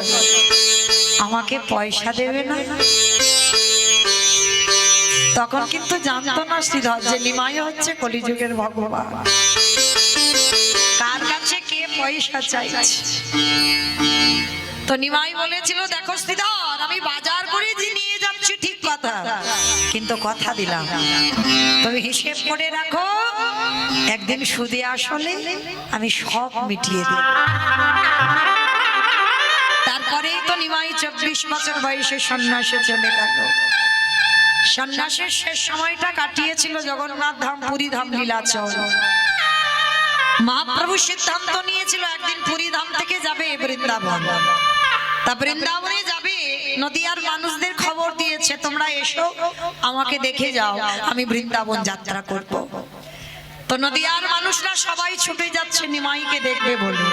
আমাকে পয়সা দেবে না? তখন কিন্তু জানতো না শ্রীধর যে নিমাই হচ্ছে কলিযুগের ভগবান। কার কাছে কে পয়সা চাইছে? তো নিমাই বলেছিল, দেখো শ্রীধর, আমি বাজার করে নিয়ে যাচ্ছি ঠিক কথা, কিন্তু কথা দিলাম তুমি হিসেব করে রাখো, একদিন সুদে আসলে আমি সব মিটিয়ে দেব। তারপরেই তো নিমাই 24 বছর বয়সে সন্ন্যাসে চলে গেল। সন্ন্যাসের শেষ সময়টা কাটিয়েছিল জগন্নাথ ধাম, পুরী ধাম, লীলাচল। মহাপ্রভু সিদ্ধান্ত নিয়েছিল একদিন পুরী ধাম থেকে যাবে বৃন্দাবন। তা বৃন্দাবনে যাবে, নদিয়ার মানুষদের খবর দিয়েছে তোমরা এসো আমাকে দেখে যাও, আমি বৃন্দাবন যাত্রা করব। তো নদিয়ার মানুষরা সবাই ছুটে যাচ্ছে নিমাইকে দেখবে বলে।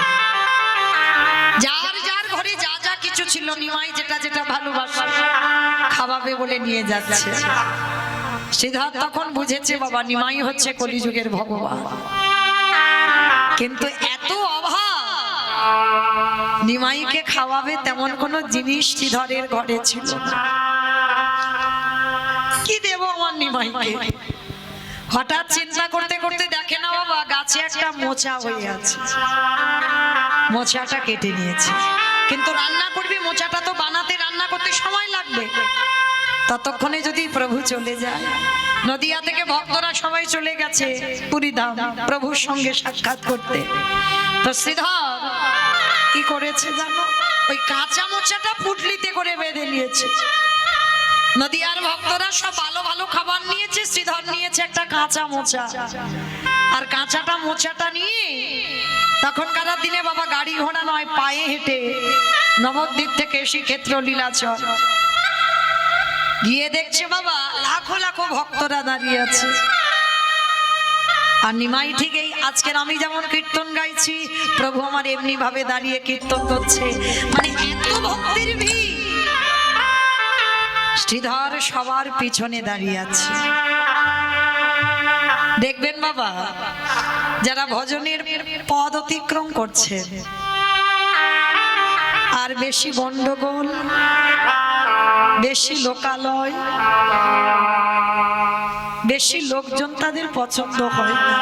যার যার ঘরে যা যা কিছু ছিল, নিমাই যেটা যেটা ভালোবাসে খাওয়াবে বলে নিয়ে যাচ্ছে। শ্রীধর তখন বুঝেছে বাবা নিমাই হচ্ছে কলিযুগের ভগবান। কিন্তু এত অভাব, নিমাইকে খাওয়াবে তেমন কোনো জিনিস শ্রীধরের ঘরে ছিল না। কি দেব আমার নিমাইকে? হঠাৎ চিন্তা করতে করতে দেখে না বাবা গাছে একটা মোচা হয়ে আছে, মোচাটা কেটে নিয়েছে। কিন্তু রান্না করবি, মোচাটা তো বানাতে রান্না করতে সময় লাগবে। ততক্ষণে যদি প্রভু চলে যায়, নদিয়া থেকে ভক্তরা সবাই চলে গেছে পুরী ধাম প্রভুর সঙ্গে সাক্ষাৎ করতে। তো শ্রীধর কি করেছে জানো? ওই কাঁচা মোচাটা পুটলিতে করে বেঁধে নিয়েছে। নদিয়ার ভক্তরা সব ভালো ভালো খাবার নিয়েছে, শ্রীধর নিয়েছে একটা কাঁচা মোচা, আর কাঁচাটা মোচাটা নিয়ে তখনকার দিনে বাবা গাড়ি ঘোড়া নয়, পায়ে হেঁটে নবদ্বীপ থেকে শ্রীক্ষেত্র লীলাচল গিয়ে দেখছে বাবা লাখো লাখো ভক্তরা দাঁড়িয়ে আছে। আর নিমাই ঠিকই আজকের আমি যেমন কীর্তন গাইছি, প্রভু আমার এমনি ভাবে দাঁড়িয়ে কীর্তন করছে, মানে এত ভক্তের ভিড়। শ্রীধর সবার পিছনে দাঁড়িয়ে আছে। দেখবেন বাবা যারা ভজনের পদ অতিক্রম করছে আর বেশি গন্ডগোল, বেশি লোকালয়, বেশি লোকজন তাদের পছন্দ হয় না।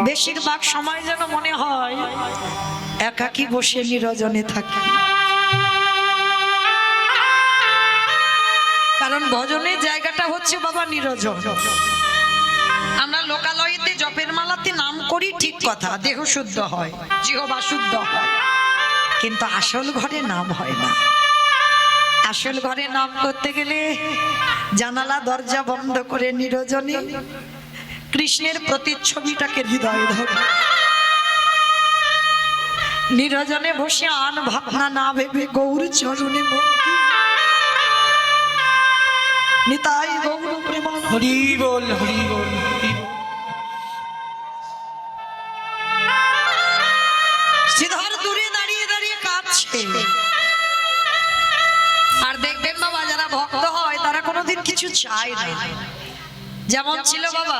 বেশিরভাগ সময় যেন মনে হয় একাকী বসে নিরজনে থাকি। কারণ ভজনের জায়গাটা হচ্ছে বাবা নিরজন। আমরা লোকালয়েতে জপের মালাতে নাম করি, ঠিক কথা, দেহ শুদ্ধ হয়, জিহ্বা শুদ্ধ হয়, কিন্তু আসল ঘরে নাম হয় না। আসল ঘরে নাম করতে গেলে জানালা দরজা বন্ধ করে নিরজনে কৃষ্ণের প্রতিচ্ছবিটাকে হৃদয়ে ধরে নিরজনে বসে আন ভাবনা না ভেবে গৌর চরণে ভক্তি নিতাই গৌর প্রেমান হরি বল হরি বল হরি বল। শ্রীধর দূরে দাঁড়িয়ে দাঁড়িয়ে কাঁদছে। আর দেখবেন বাবা যারা ভক্ত হয় তারা কোনোদিন কিছু চায় না। যেমন ছিল বাবা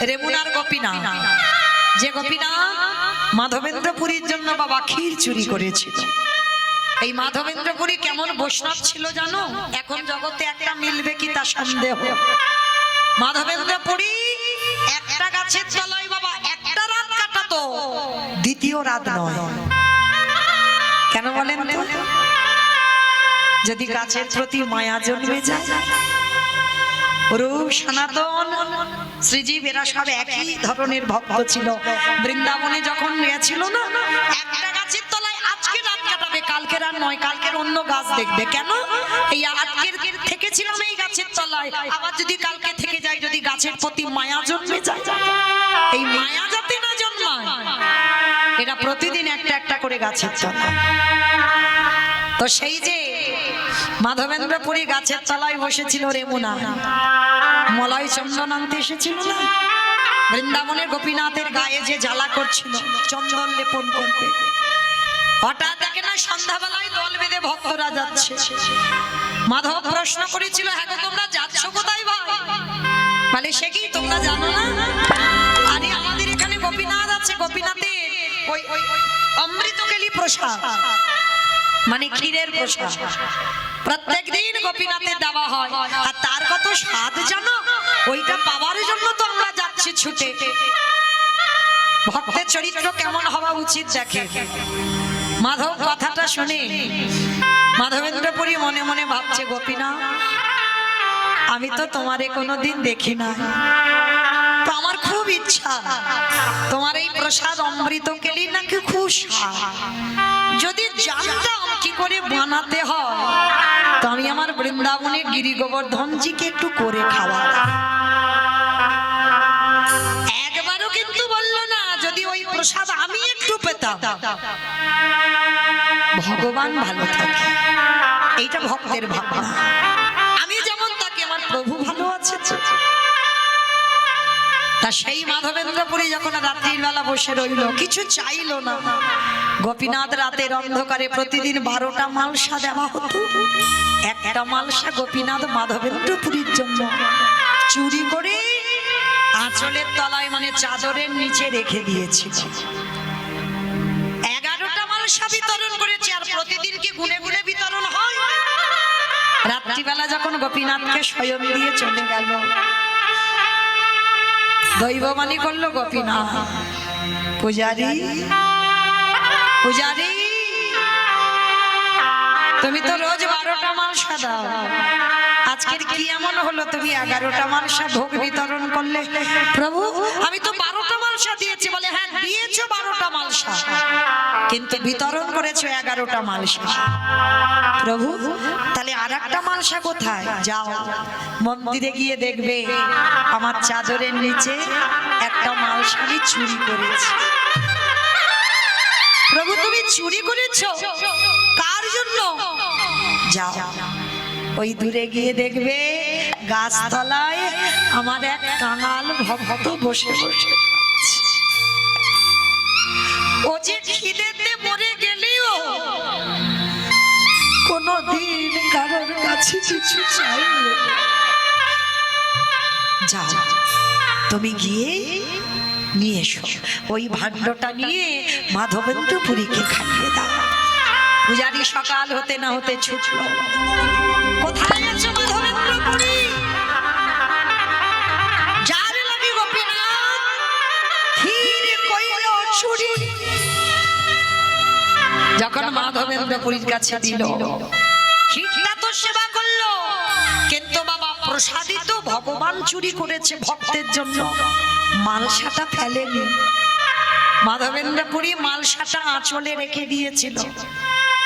রেমুনার গোপীনাথ, যে গোপীনাথ মাধবেন্দ্রপুরীর জন্য বাবা ক্ষীর চুরি করেছিল। এই মাধবেন্দ্রপুরী কেমন বৈষ্ণব ছিল জানো? এখন জগতে একটা মিলবে কি তা সন্দেহ। মাধবেন্দ্রপুরী একটা গাছের তলায় বাবা একটা রাত কাটাতো, দ্বিতীয় রাত নয়। কেন বলেন তো? যদি গাছের প্রতি মায়া জন্মে যায়। রূপ সনাতন শ্রীজীব এরা সব একই ধরনের ভক্ত ছিল। বৃন্দাবনে যখন গিয়েছিল না, একটা গাছের তলায় আজকে রাত কাটাবে, কালকের আর নয়, কালকের অন্য গাছ দেখবে। কেন? এই আজকের থেকেছিলাম এই গাছের তলায়, আবার যদি কালকে থেকে যাই, যদি গাছের প্রতি মায়া জন্মে যায়, এই মায়া যাতে না জন্মায়, এরা প্রতিদিন একটা একটা করে গাছের তলায়। তো সেই যে মাধবেন্দ্রপুরী গাছের তলায় বসেছিল রেমুনা, মলয় চন্দন আনতে এসেছিল না, বৃন্দাবনের গোপীনাথের গায়ে যে জ্বালা করছিল চন্দন লেপন করবে, হঠাৎ দেখে না সন্ধ্যাবেলায় দল বেঁধে ভক্তরা যাচ্ছে। মাধব প্রশ্ন করেছিল, হ্যাঁ গো তোমরা যাচ্ছ কোথায় ভাই? বলে সে কি তোমরা জানো না? আরে আমাদের এখানে গোপীনাথ আছে, গোপীনাথের ওই অমৃতকেলি প্রসাদ, মানে ক্ষীরের প্রসাদ প্রত্যেক দিন গোপীনাথের দেওয়া হয়, আর তার কত স্বাদ জানো? ওইটা পাওয়ার জন্য তো আমরা যাচ্ছি ছুটে। ভক্তের চরিত্র কেমন হওয়া উচিত দেখে। মাধব কথাটা শুনে মাধবেন্দ্রপুরী মনে মনে ভাবছে, গোপীনাথ আমি তো তোমারে কোনোদিন দেখি না, তো আমার খুব ইচ্ছা তোমার এই প্রসাদ অমৃতকেলি নাকি খুব স্বাদ। যদি জানতাম কি করে বানাতে হয়, তো আমি আমার বৃন্দাবনে গিরি গোবর্ধনজিকে একটু করে খাওয়াতাম। একবারও কিন্তু বললো না, যদি ওই প্রসাদ আমি একটু পেতাম। ভগবান ভালো থাকে, এইটা ভক্তের ভাবনা। আমি যেমন তাকে আমার প্রভু ভালো আছে। তা সেই মাধবেন্দ্রপুরী যখন রাত্রির বেলা বসে রইল, কিছু চাইলো না। গোপীনাথ রাতের অন্ধকারে প্রতিদিন 12টা মালসা দেওয়া হতো। একটা মালসা গোপীনাথ মাধবেন্দ্রপুরীর জন্য চুরি করে আঁচলের তলায়, মানে চাদরের নিচে রেখে দিয়েছিল। 11টা মালসা বিতরণ করেছে, আর প্রতিদিন কি গুনে গুনে বিতরণ হয়? রাত্রিবেলা যখন গোপীনাথকে শয়ন দিয়ে চলে গেল, দৈববাণী করলো, গোপীনাথ পূজারি পূজারি তুমি তো রোজ 12টা মালসা দাও, আজকের কি এমন হলো তুমি 11টা মালসা ভোগ বিতরণ করলে? প্রভু আমি তো 12টা মালসা দিয়েছি। বলে হ্যাঁ দিয়েছো 12টা মালসা, কিন্তু বিতরণ করেছো 11টা মালসা। প্রভু তাহলে আর একটা মালসা কোথায়? যাও মন্দিরে গিয়ে দেখবে আমার চাদরের নিচে একটা মালসা আমি চুরি করেছি। প্রভু তুমি চুরি করেছো কার জন্য? যাও ওই দূরে গিয়ে দেখবে গাছতলায় আমার এক কাঙাল ভক্ত বসে বসে খাচ্ছে। ও যে খিদেতে মরে গেলেও কোনদিন কারোর কাছে কিছু চাইল না। যাও তুমি গিয়ে নিয়ে এসো, ওই ভাণ্ডটা নিয়ে মাধবেন্দ্রপুরীকে খাইয়ে দাও। পূজারি সকাল হতে না হতে ছুটলো। কোথায় আছো মাধবেন্দ্রপুরী? যার লাগি গোপীনাথ ক্ষীর কইল চুরি। যখন মাধবেন্দ্রপুরীর কাছে দিল, ক্ষীরটা তো সেবা করলো, কিন্তু বাবা প্রসাদিত ভগবান চুরি করেছে ভক্তের জন্য, মালসাটা ফেলেনি। মাধবেন্দ্রপুরী মালসাটা আঁচলে রেখে দিয়েছিল।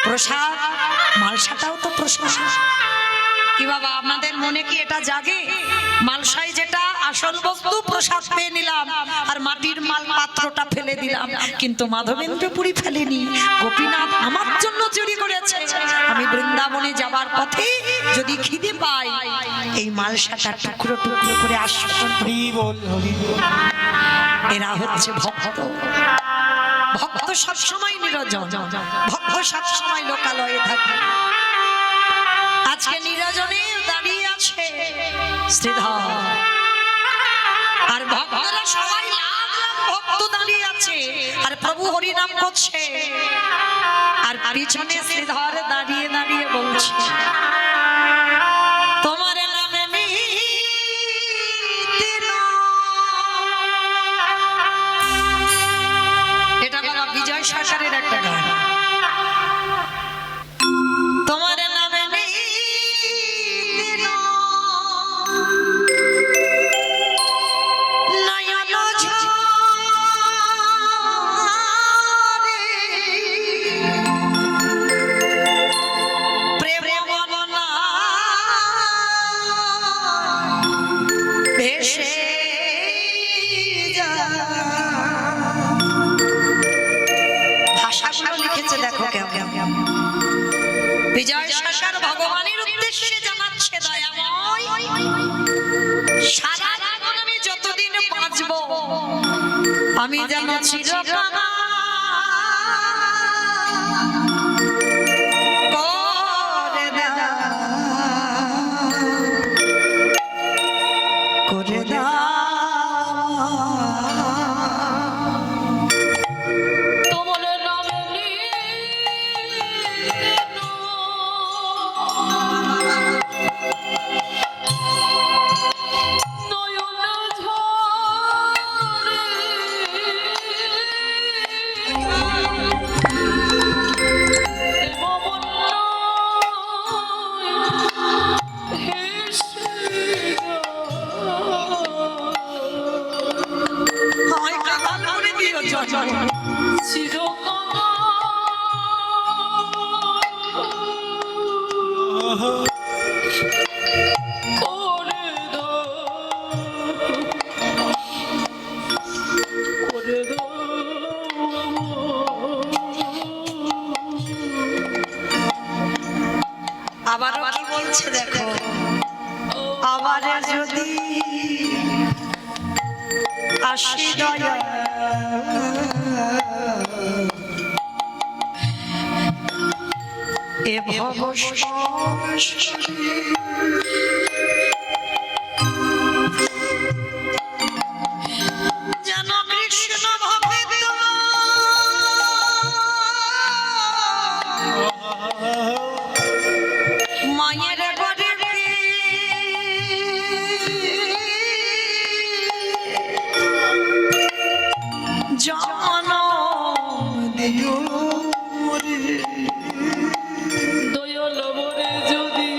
প্রসাদ মালসাটাও তো প্রসাদ। কি বাবা আপনাদের মনে কি এটা জাগে? মালসায় যেটা আসল বস্তু প্রসাদ পেয়ে নিলাম, আর মাটির মাল পাত্রটা ফেলে দিলাম, কিন্তু মাধবেন্দ্রপুরী ফেলেনি। গোপীনাথ আমার জন্য চুরি করেছে। আমি বৃন্দাবনে যাবার পথে যদি খিদে পাই, এই মালসাটা টুকরো টুকরো করে আসবো। এরা হচ্ছে ভক্ত। ভক্ত সবসময় নিরজন, ভক্ত সবসময় লোকালয়ে থাকে। আজকে নিরজনে দাঁড়িয়ে আছে শ্রীধর, আর ভক্তরা সবাই লাখ লাখ ভক্ত দাঁড়িয়ে আছে, আর প্রভু হরি নাম করছে, আর পিছনে শ্রীধর দাঁড়িয়ে দাঁড়িয়ে বলছে তোমার নামে এটা বাবা বিজয় সরকারের একটা গান। তোমার নামে বিজয় সরকার ভগবানের উদ্দেশ্যে জানাচ্ছে দয়াময়, সারা জীবন আমি যতদিন বাঁচব আমি যেন চিরকাল করে দাও, করে দাও। আবারও কি বলছে দেখো, আবার যদি আসি দয়া এ ভব যেন কৃষ্ণ ভক্ত মায়ের ঘরে জন দিও দয়াল বরে যদি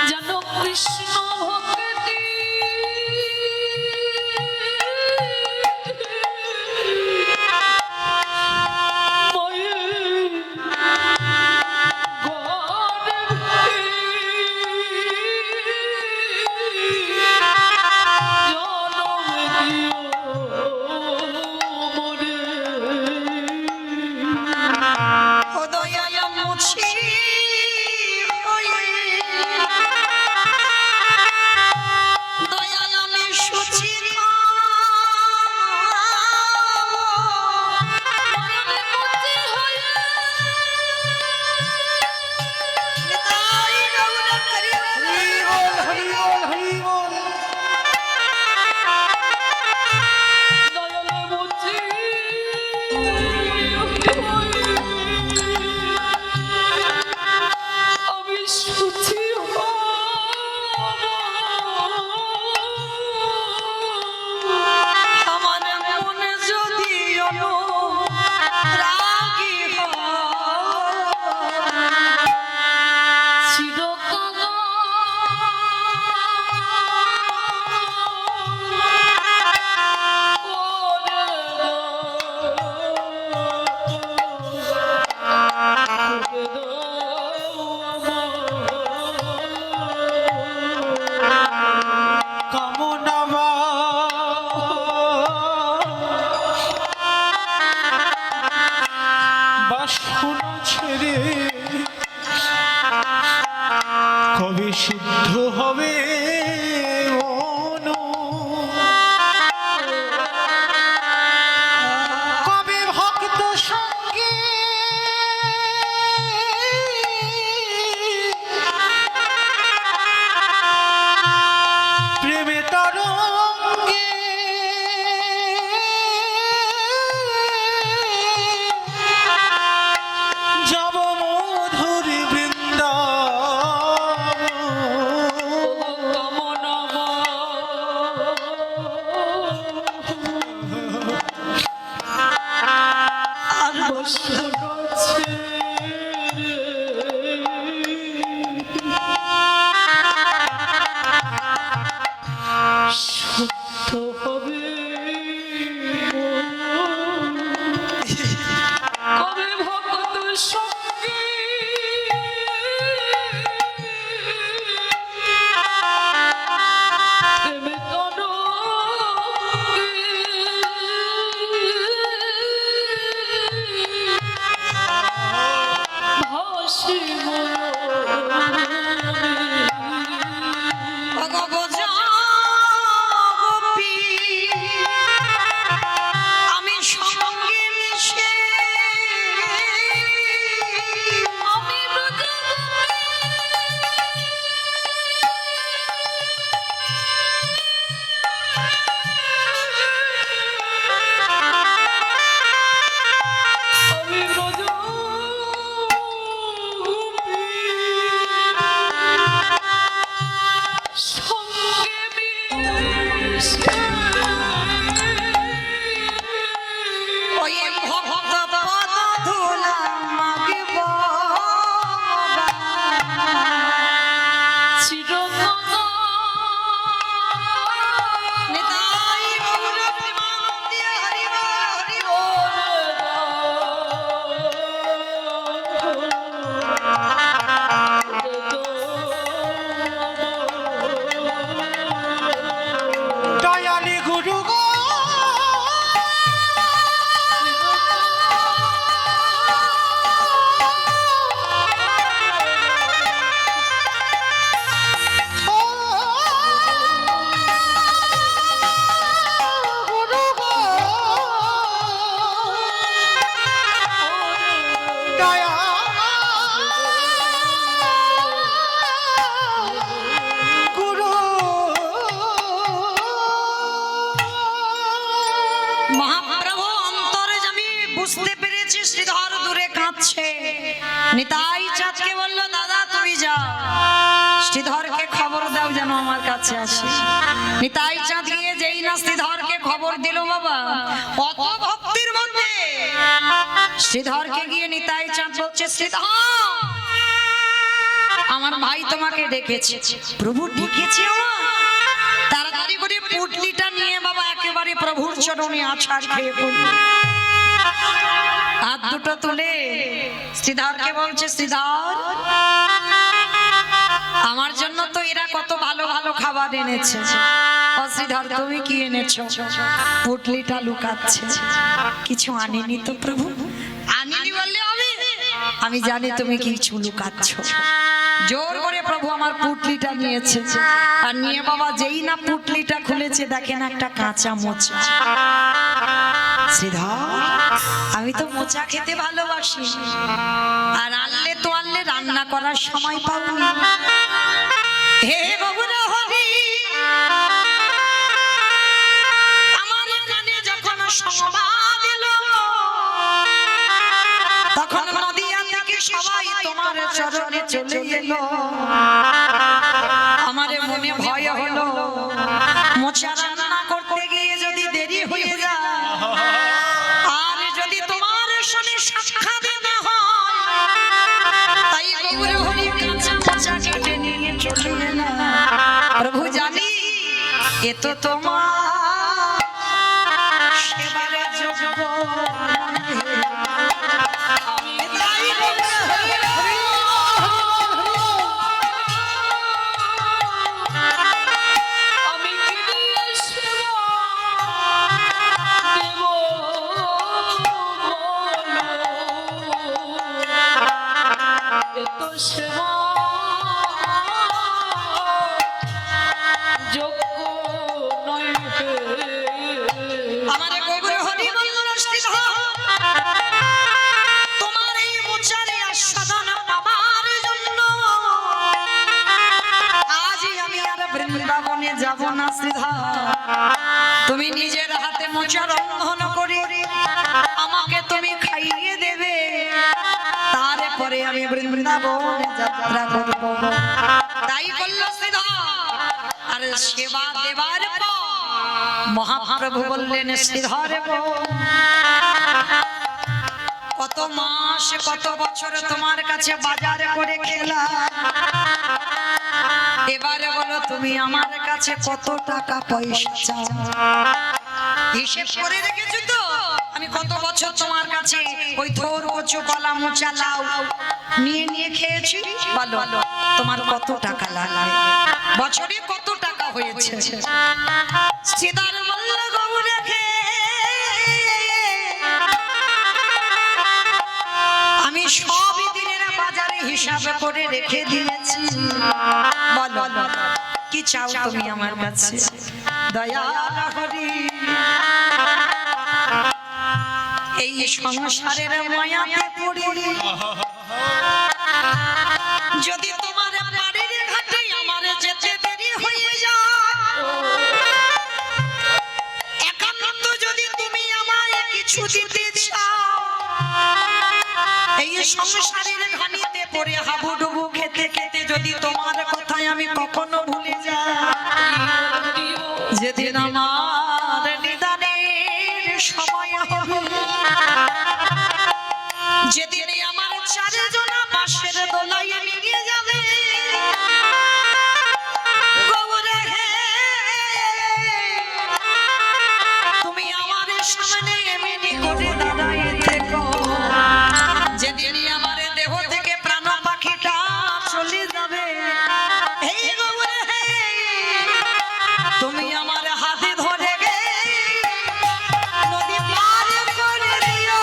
যেন কৃষ্ণ ভক্তি ও দয়াল মুছি দয়াল আমি সুচি হরি বল হরি বল হরি বল আমি সুচি আমার মনে যদি রাগি কামনা বাসনা ছেড়ে কবে শুদ্ধ হবে মন? কবে ভক্ত সঙ্গে প্রেমে তরঙ্গে যাব মধুর বৃন্দাবন। আর শুদ্ধ হবে কবে ভক্ত সঙ্গে প্রেমে তরঙ্গে ভাসি আমি সঙ্গে মিশে আমি আমি ব্রজ সঙ্গে মিশে ওই ভক্ত পদ ধুলা মাগব নিতাই গৌর প্রেমানন্দে হরি বল হরি বল। দয়ালি গুরু গো ও গুরু গো দয়া গুরু মহাপ্রভু অন্তরে আমি বুঝতে পেরেছি শ্রীধর দূরে কাঁদছে। নিতাই চাঁদকে বলল দাদা তুমি যাও শ্রীধরকে খবর দাও যেন আমার কাছে আসে। নিতাই চাঁদ গিয়ে যেই না শ্রীধরকে খবর দিল বাবা অত ভক্তির মধ্যে শ্রীধরকে গিয়ে নিতাই চাঁদ বলছে, শ্রীধর আমার ভাই তোমাকে ডেকেছে। প্রভু ডেকেছে আমার? তাড়াতাড়ি করে পুটলিটা নিয়ে বাবা একেবারে প্রভুর চরণে আছাড় খেয়ে পড়ল। হাত দুটো তুলে শ্রীধরকে বলছে, শ্রীধর আমার জন্য তো এরা কত ভালো ভালো খাবার এনেছে। ও শ্রীধর তুমি কি এনেছো? পুটলিটা লুকাচ্ছে। কিছু আনিনি তো প্রভু। আনিনি বললে হবে? আমি জানি তুমি কিছু লুকাচ্ছ। জোর করে প্রভু আমার পুটলিটা নিয়েছে, আর নিয়ে বাবা যেই না পুটলিটা খুলেছে দেখেন একটা কাঁচা মোচা। শ্রীধর আমি তো মোচা খেতে ভালোবাসি, আর আনলে তো আনলে রান্না করার সময় পাবো না। হে বাবুরা হরি, আমার কানে যখন সংবাদ এলো, তখন নদিয়া থেকে সবাই তোমার চরণে চলে এলো। আমার মনে ভয় হলো, মোচা রান্না করতে গিয়ে যদি দেরি হয়ে যায়, আর যদি তোমার সঙ্গে সাক্ষাৎ না হয়, তাই গৌর হরি কাঁচা মোচা কেটে নিয়ে চলে এলাম। প্রভু জানি এ তো তোমার সেবার যোগ্য। আমি কি দিয়ে সেবা দেব বলো? এত সেবা যোগ্য নয় হে। আমার গৌর হরি বলল, শ্রীধর তোমার এই মোচারে আস্বাদন পাবার জন্য আজই আমি আর বৃন্দাবনে যাব না। শ্রীধর তুমি নিজের হাতে মোচা রন্ধন করে আমাকে তুমি খাইয়ে দেবে, তারপরে আমি বৃন্দাবনে যাত্রা করব। তাই বলল শ্রীধর। আর সেবা দেবার পর মহাপ্রভু বললেন, শ্রীধর গো, কত মাস কত বছর তোমার কাছে বাজার করে খেলাম, এবারে বলো তুমি আমার কাছে কত টাকা পয়সা চাও? হিসেব করে রেখেছো তো আমি কত বছর তোমার কাছে ওই থোর কচু কলা মোচা লাউ নিয়ে নিয়ে খেয়েছি? বলো তোমার কত টাকা লাগবে? বছরে কত টাকা হয়েছে? শ্রীধর বলল, গৌরে আমি সবই দিনের বাজারে হিসাব করে রেখে দিয়েছি। বলো কি চাও তুমি আমার কাছে? দয়াল হরি এই সংসারের মায়াতে পড়ে যদি তোমার বাড়ির ঘাটে আমার যেতে দেরি হয়ে যায়, একান্ত যদি তুমি আমায় কিছু দিতে চাও, এই সংসারের ঘানিতে পড়ে হাবুডুবু খেতে খেতে যদি তোমার কথায় আমি কখনো ভুলে যাই, যেদিন আমার নিদানের সময় হবে, যেদিন আমার চারজনা বাঁশের দোলায় নিয়ে যাবে, গৌরে হে তুমি আমার সামনে এমনি করে দাঁড়ায় থেকো, যেদিন আমার দেহ থেকে প্রাণ পাখিটা চলে যাবে, এই গৌরে হে তুমি আমার হাতে ধরে গে নদী পার করে দিও।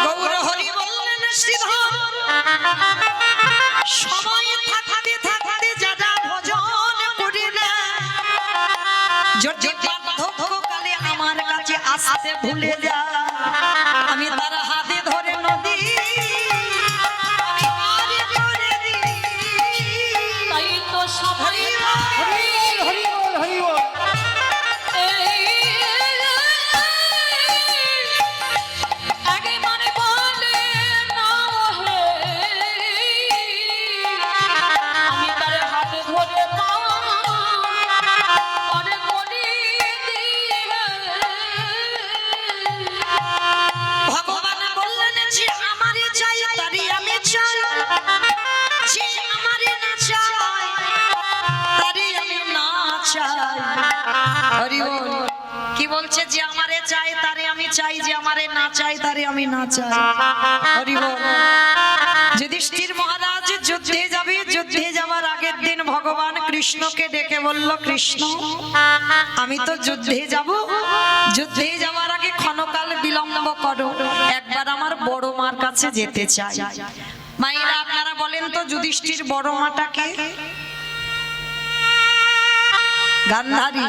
গৌর হরি বললেন, শ্রীধর সময় থাকতে থাকতে যারা ভজন করে না, যদি বার্ধক্যকালে আমার কাছে আসতে ভুলে যায়, তার হাতে ধরে নদী পার করে দিই। তাই তো সবাই হরি বল হরি বল হরি বল আগে মানে বলে না হে আমি তার হাতে ধরে পাওয়া পরে করি ভগবান বললেন যে আমারই চাই তারই আমি চাই, যে আমারই না চাই তারই আমি না চাই। হরি বল। কি বলছে? যে আমারে চাই তারে আমি চাই, যে আমারে না চাই তারে আমি না চাই। হরি বল। যুধিষ্ঠির মহারাজ যুদ্ধে যাবে, যুদ্ধে যাওয়ার আগের দিন ভগবান কৃষ্ণকে ডেকে বলল, কৃষ্ণ আমি তো যুদ্ধে যাব, যুদ্ধে যাওয়ার আগে ক্ষণকাল বিলম্ব করো, একবার আমার বড় মার কাছে যেতে চাই। মায়েরা আপনারা বলেন তো যুধিষ্ঠির বড় মাটাকে? গান্ধারী,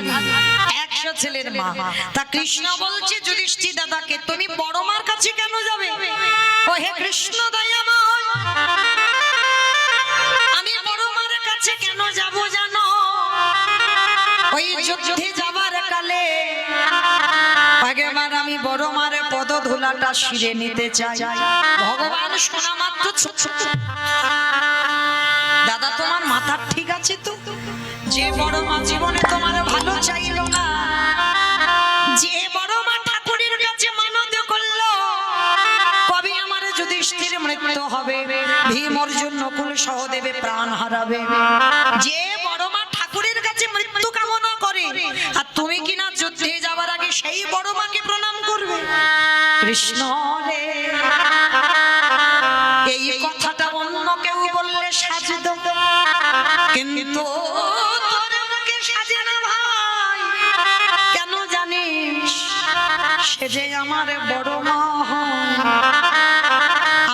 100 ছেলের মা। তা কৃষ্ণ বলছে যুধিষ্ঠির দাদাকে, তুমি বড় মার কাছে কেন যাবে? ও হে কৃষ্ণ দয়াময়, আমি বড় মার কাছে কেন যাব জানো? ওই যুদ্ধে যাবার কালে আগেবার আমি বড় মার পদ ধুলাটা শিরে নিতে চাই। ভগবান শোনা মাত্র দাদা তোমার মাথা ঠিক আছে তো? যে বড় মা জীবনে তোমার ভালো চাইলো না, যে বড় মা ঠাকুরের কাছে মানত করলো কবে আমার যুধিষ্ঠির মৃত্যু হবে, ভীম অর্জুন নকুল সহদেবে প্রাণ হারাবে, যে বড় মা ঠাকুরের কাছে মৃত্যু কামনা করে, আর তুমি কিনা যুদ্ধে যাওয়ার আগে সেই বড় মাকে প্রণাম করবে। কৃষ্ণ রে, এই কথাটা অন্য কেউ বললে সাজত, কিন্তু তোর মুখে সাজে না ভাই। কেন জানিস? সে যে আমার বড় মা হয়,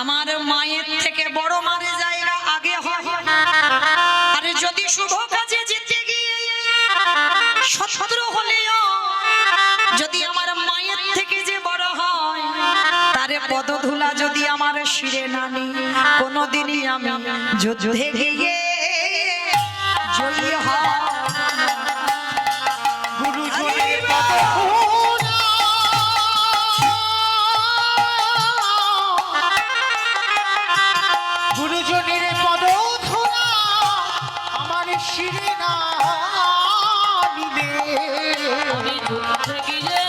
আমার মায়ের থেকে বড় মার জায়গা আগে হয়। আর যদি শুভ কাজে যেতে গিয়ে শত্রু হলেও যদি আমার মায়ের থেকে যে বড় হয়, তারে পদধূলা যদি আমার শিরে না নি, কোনোদিনই আমি যুদ্ধে গিয়ে জয়ী হব না। গুরুজনের পদ ধুলা, গুরুজনের পদ ধুলা আমার শিরে না নিলে আমি যুদ্ধে গিয়ে